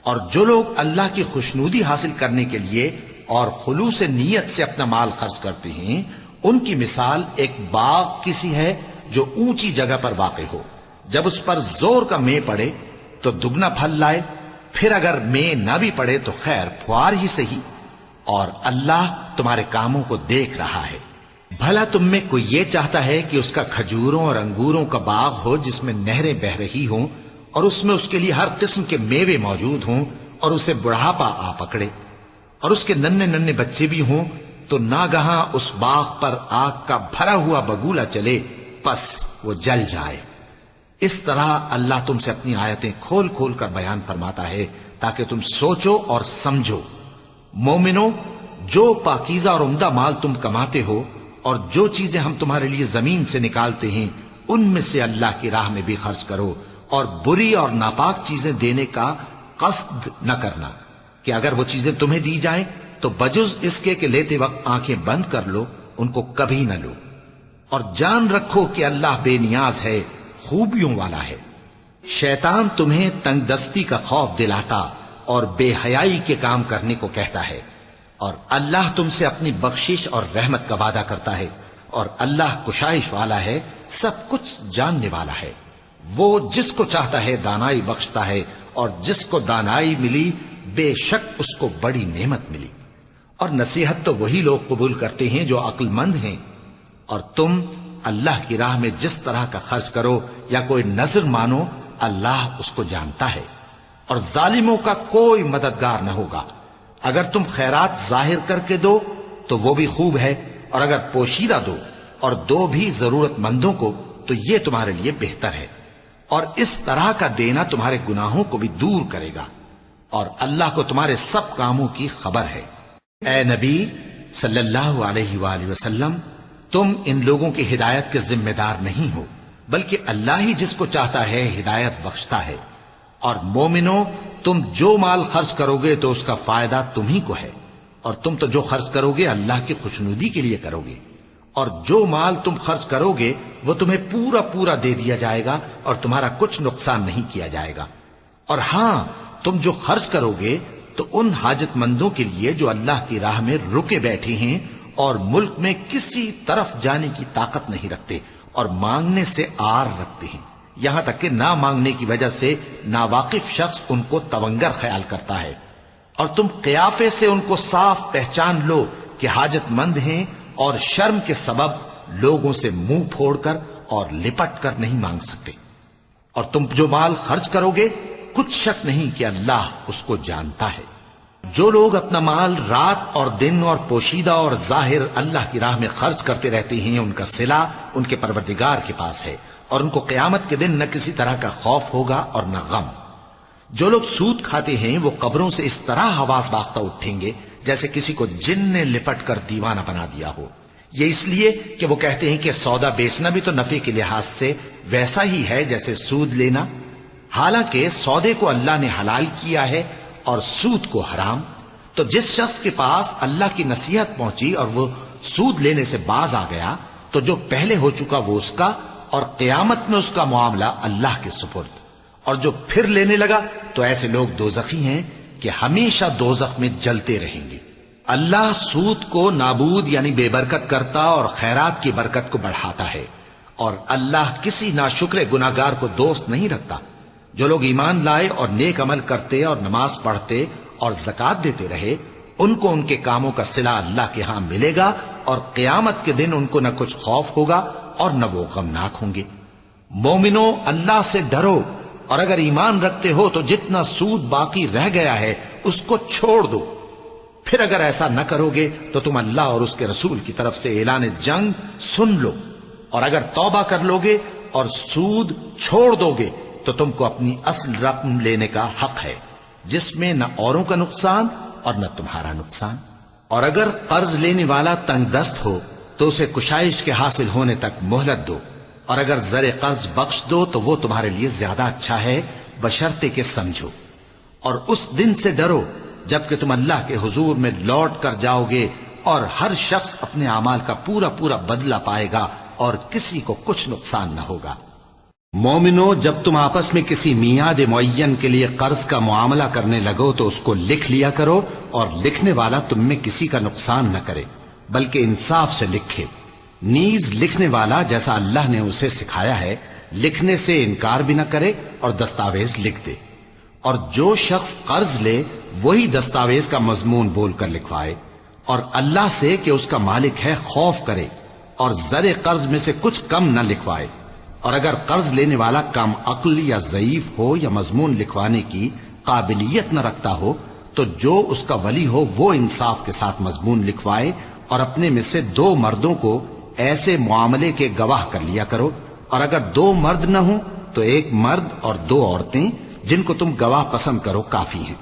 اور جو لوگ اللہ کی خوشنودی حاصل کرنے کے لیے اور خلوص نیت سے اپنا مال خرچ کرتے ہیں ان کی مثال ایک باغ کی سی ہے جو اونچی جگہ پر واقع ہو، جب اس پر زور کا مے پڑے تو دگنا پھل لائے، پھر اگر مے نہ بھی پڑے تو خیر پھوار ہی صحیح، اور اللہ تمہارے کاموں کو دیکھ رہا ہے۔ بھلا تم میں کوئی یہ چاہتا ہے کہ اس کا کھجوروں اور انگوروں کا باغ ہو جس میں نہریں بہہ رہی ہوں اور اس میں اس کے لیے ہر قسم کے میوے موجود ہوں، اور اسے بڑھاپا آ پکڑے اور اس کے ننھے ننھے بچے بھی ہوں، تو ناگہاں اس باغ پر آگ کا بھرا ہوا بگولا چلے، پس وہ جل جائے۔ اس طرح اللہ تم سے اپنی آیتیں کھول کھول کر بیان فرماتا ہے تاکہ تم سوچو اور سمجھو۔ مومنوں، جو پاکیزہ اور عمدہ مال تم کماتے ہو اور جو چیزیں ہم تمہارے لیے زمین سے نکالتے ہیں ان میں سے اللہ کی راہ میں بھی خرچ کرو، اور بری اور ناپاک چیزیں دینے کا قصد نہ کرنا کہ اگر وہ چیزیں تمہیں دی جائیں تو بجز اس کے کہ لیتے وقت آنکھیں بند کر لو، ان کو کبھی نہ لو، اور جان رکھو کہ اللہ بے نیاز ہے، خوبیوں والا ہے۔ شیطان تمہیں تنگ دستی کا خوف دلاتا اور بے حیائی کے کام کرنے کو کہتا ہے، اور اللہ تم سے اپنی بخشش اور رحمت کا وعدہ کرتا ہے، اور اللہ کشائش والا ہے، سب کچھ جاننے والا ہے۔ وہ جس کو چاہتا ہے دانائی بخشتا ہے، اور جس کو دانائی ملی بے شک اس کو بڑی نعمت ملی۔ اور نصیحت تو وہی لوگ قبول کرتے ہیں جو عقل مند ہیں، اور تم اللہ کی راہ میں جس طرح کا خرچ کرو یا کوئی نذر مانو، اللہ اس کو جانتا ہے، اور ظالموں کا کوئی مددگار نہ ہوگا۔ اگر تم خیرات ظاہر کر کے دو تو وہ بھی خوب ہے، اور اگر پوشیدہ دو اور دو بھی ضرورت مندوں کو تو یہ تمہارے لیے بہتر ہے، اور اس طرح کا دینا تمہارے گناہوں کو بھی دور کرے گا، اور اللہ کو تمہارے سب کاموں کی خبر ہے۔ اے نبی صلی اللہ علیہ وآلہ وسلم، تم ان لوگوں کی ہدایت کے ذمہ دار نہیں ہو، بلکہ اللہ ہی جس کو چاہتا ہے ہدایت بخشتا ہے۔ اور مومنو، تم جو مال خرچ کرو گے تو اس کا فائدہ تمہیں کو ہے، اور تم تو جو خرچ کرو گے اللہ کی خوشنودی کے لیے کرو گے، اور جو مال تم خرچ کرو گے وہ تمہیں پورا پورا دے دیا جائے گا، اور تمہارا کچھ نقصان نہیں کیا جائے گا۔ اور ہاں، تم جو خرچ کرو گے تو ان حاجت مندوں کے لیے جو اللہ کی راہ میں رکے بیٹھے ہیں اور ملک میں کسی طرف جانے کی طاقت نہیں رکھتے اور مانگنے سے آر رکھتے ہیں، یہاں تک کہ نہ مانگنے کی وجہ سے ناواقف شخص ان کو تونگر خیال کرتا ہے، اور تم قیافے سے ان کو صاف پہچان لو کہ حاجت مند ہیں، اور شرم کے سبب لوگوں سے منہ پھوڑ کر اور لپٹ کر نہیں مانگ سکتے۔ اور تم جو مال خرچ کرو گے کچھ شک نہیں کہ اللہ اس کو جانتا ہے۔ جو لوگ اپنا مال رات اور دن اور پوشیدہ اور ظاہر اللہ کی راہ میں خرچ کرتے رہتے ہیں، ان کا صلہ ان کے پروردگار کے پاس ہے، اور ان کو قیامت کے دن نہ کسی طرح کا خوف ہوگا اور نہ غم۔ جو لوگ سود کھاتے ہیں وہ قبروں سے اس طرح حواس باختہ اٹھیں گے جیسے کسی کو جن نے لپٹ کر دیوانہ بنا دیا ہو، یہ اس لیے کہ وہ کہتے ہیں کہ سودا بیچنا بھی تو نفع کے لحاظ سے ویسا ہی ہے جیسے سود لینا، حالانکہ سودے کو اللہ نے حلال کیا ہے اور سود کو حرام۔ تو جس شخص کے پاس اللہ کی نصیحت پہنچی اور وہ سود لینے سے باز آ گیا تو جو پہلے ہو چکا وہ اس کا، اور قیامت میں اس کا معاملہ اللہ کے سپرد۔ اور جو پھر لینے لگا تو ایسے لوگ دوزخی ہیں کہ ہمیشہ دوزخ میں جلتے رہیں گے۔ اللہ سود کو نابود یعنی بے برکت کرتا اور خیرات کی برکت کو بڑھاتا ہے، اور اللہ کسی ناشکر گناہگار کو دوست نہیں رکھتا۔ جو لوگ ایمان لائے اور نیک عمل کرتے اور نماز پڑھتے اور زکوٰۃ دیتے رہے، ان کو ان کے کاموں کا صلہ اللہ کے ہاں ملے گا، اور قیامت کے دن ان کو نہ کچھ خوف ہوگا اور نہ وہ غمناک ہوں گے۔ مومنو، اللہ سے ڈرو، اور اگر ایمان رکھتے ہو تو جتنا سود باقی رہ گیا ہے اس کو چھوڑ دو۔ پھر اگر ایسا نہ کرو گے تو تم اللہ اور اس کے رسول کی طرف سے اعلان جنگ سن لو، اور اگر توبہ کر لو گے اور سود چھوڑ دو گے تو تم کو اپنی اصل رقم لینے کا حق ہے، جس میں نہ اوروں کا نقصان اور نہ تمہارا نقصان۔ اور اگر قرض لینے والا تنگ دست ہو تو اسے کشائش کے حاصل ہونے تک مہلت دو، اور اگر زر قرض بخش دو تو وہ تمہارے لیے زیادہ اچھا ہے، بشرطے کہ سمجھو۔ اور اس دن سے ڈرو جبکہ تم اللہ کے حضور میں لوٹ کر جاؤ گے، اور ہر شخص اپنے اعمال کا پورا پورا بدلہ پائے گا، اور کسی کو کچھ نقصان نہ ہوگا۔ مومنو، جب تم آپس میں کسی میعاد معین کے لیے قرض کا معاملہ کرنے لگو تو اس کو لکھ لیا کرو، اور لکھنے والا تم میں کسی کا نقصان نہ کرے بلکہ انصاف سے لکھے۔ نیز لکھنے والا جیسا اللہ نے اسے سکھایا ہے لکھنے سے انکار بھی نہ کرے اور دستاویز لکھ دے، اور جو شخص قرض لے وہی دستاویز کا مضمون بول کر لکھوائے، اور اللہ سے کہ اس کا مالک ہے خوف کرے، اور زر قرض میں سے کچھ کم نہ لکھوائے۔ اور اگر قرض لینے والا کم عقل یا ضعیف ہو یا مضمون لکھوانے کی قابلیت نہ رکھتا ہو تو جو اس کا ولی ہو وہ انصاف کے ساتھ مضمون لکھوائے، اور اپنے میں سے 2 مردوں کو ایسے معاملے کے گواہ کر لیا کرو، اور اگر 2 مرد نہ ہوں تو 1 مرد اور 2 عورتیں جن کو تم گواہ پسند کرو کافی ہیں،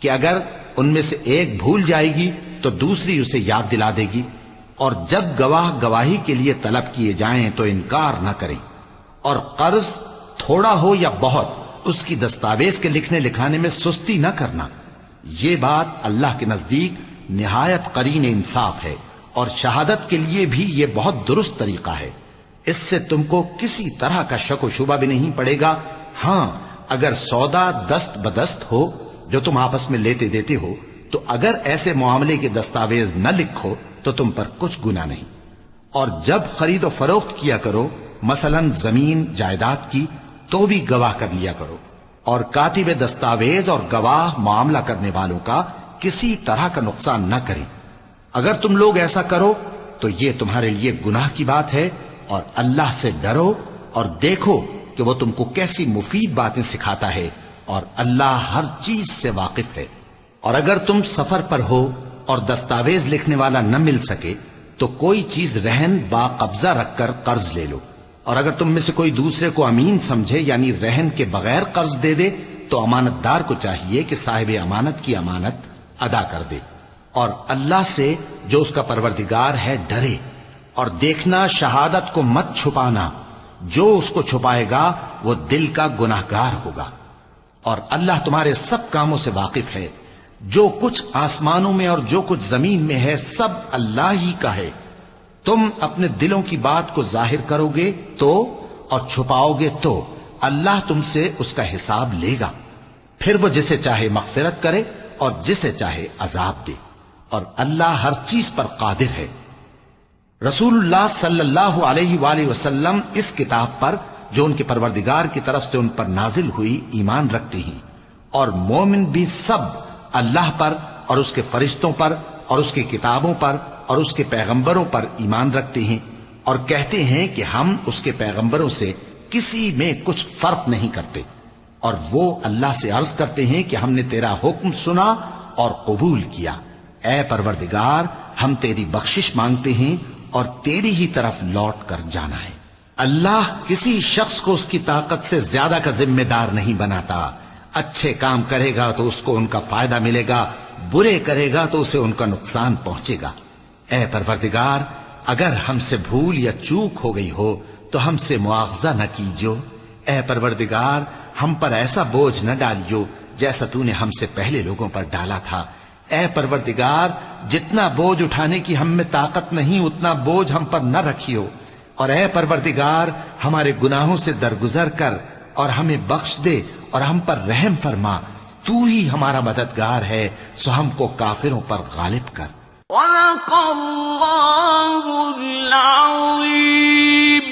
کہ اگر ان میں سے ایک بھول جائے گی تو دوسری اسے یاد دلا دے گی، اور جب گواہ گواہی کے لیے طلب کیے جائیں تو انکار نہ کریں، اور قرض تھوڑا ہو یا بہت اس کی دستاویز کے لکھنے لکھانے میں سستی نہ کرنا. یہ بات اللہ کے نزدیک نہایت قرین انصاف ہے اور شہادت کے لیے بھی یہ بہت درست طریقہ ہے. اس سے تم کو کسی طرح کا شک و شبہ بھی نہیں پڑے گا. ہاں اگر سودا دست بدست ہو جو تم آپس میں لیتے دیتے ہو تو اگر ایسے معاملے کے دستاویز نہ لکھو تو تم پر کچھ گناہ نہیں. اور جب خرید و فروخت کیا کرو مثلا زمین جائیداد کی تو بھی گواہ کر لیا کرو. اور کاتب دستاویز اور گواہ معاملہ کرنے والوں کا کسی طرح کا نقصان نہ کریں. اگر تم لوگ ایسا کرو تو یہ تمہارے لیے گناہ کی بات ہے. اور اللہ سے ڈرو اور دیکھو کہ وہ تم کو کیسی مفید باتیں سکھاتا ہے اور اللہ ہر چیز سے واقف ہے. اور اگر تم سفر پر ہو اور دستاویز لکھنے والا نہ مل سکے تو کوئی چیز رہن با قبضہ رکھ کر قرض لے لو. اور اگر تم میں سے کوئی دوسرے کو امین سمجھے یعنی رہن کے بغیر قرض دے دے تو امانت دار کو چاہیے کہ صاحب امانت کی امانت ادا کر دے. اور اللہ سے جو اس کا پروردگار ہے ڈرے. اور دیکھنا شہادت کو مت چھپانا. جو اس کو چھپائے گا وہ دل کا گناہگار ہوگا. اور اللہ تمہارے سب کاموں سے واقف ہے. جو کچھ آسمانوں میں اور جو کچھ زمین میں ہے سب اللہ ہی کا ہے. تم اپنے دلوں کی بات کو ظاہر کرو گے تو اور چھپاؤ گے تو اللہ تم سے اس کا حساب لے گا. پھر وہ جسے چاہے مغفرت کرے اور جسے چاہے عذاب دے. اور اللہ ہر چیز پر قادر ہے. رسول اللہ صلی اللہ علیہ وآلہ وسلم اس کتاب پر جو ان کے پروردگار کی طرف سے ان پر نازل ہوئی ایمان رکھتے ہیں. اور مومن بھی سب اللہ پر اور اس کے فرشتوں پر اور اس کی کتابوں پر اور اس کے پیغمبروں پر ایمان رکھتے ہیں اور کہتے ہیں کہ ہم اس کے پیغمبروں سے کسی میں کچھ فرق نہیں کرتے. اور وہ اللہ سے عرض کرتے ہیں کہ ہم نے تیرا حکم سنا اور قبول کیا. اے پروردگار ہم تیری بخشش مانگتے ہیں اور تیری ہی طرف لوٹ کر جانا ہے. اللہ کسی شخص کو اس کی طاقت سے زیادہ کا ذمہ دار نہیں بناتا. اچھے کام کرے گا تو اس کو ان کا فائدہ ملے گا، برے کرے گا تو اسے ان کا نقصان پہنچے گا. اے پروردگار اگر ہم سے بھول یا چوک ہو گئی ہو تو ہم سے مواخذہ نہ کیجو. اے پروردگار ہم پر ایسا بوجھ نہ ڈالیو جیسا تو نے ہم سے پہلے لوگوں پر ڈالا تھا. اے پروردگار جتنا بوجھ اٹھانے کی ہم میں طاقت نہیں اتنا بوجھ ہم پر نہ رکھیو. اور اے پروردگار ہمارے گناہوں سے درگزر کر اور ہمیں بخش دے اور ہم پر رحم فرما. تو ہی ہمارا مددگار ہے سو ہم کو کافروں پر غالب کر. صدق اللہ العظیم.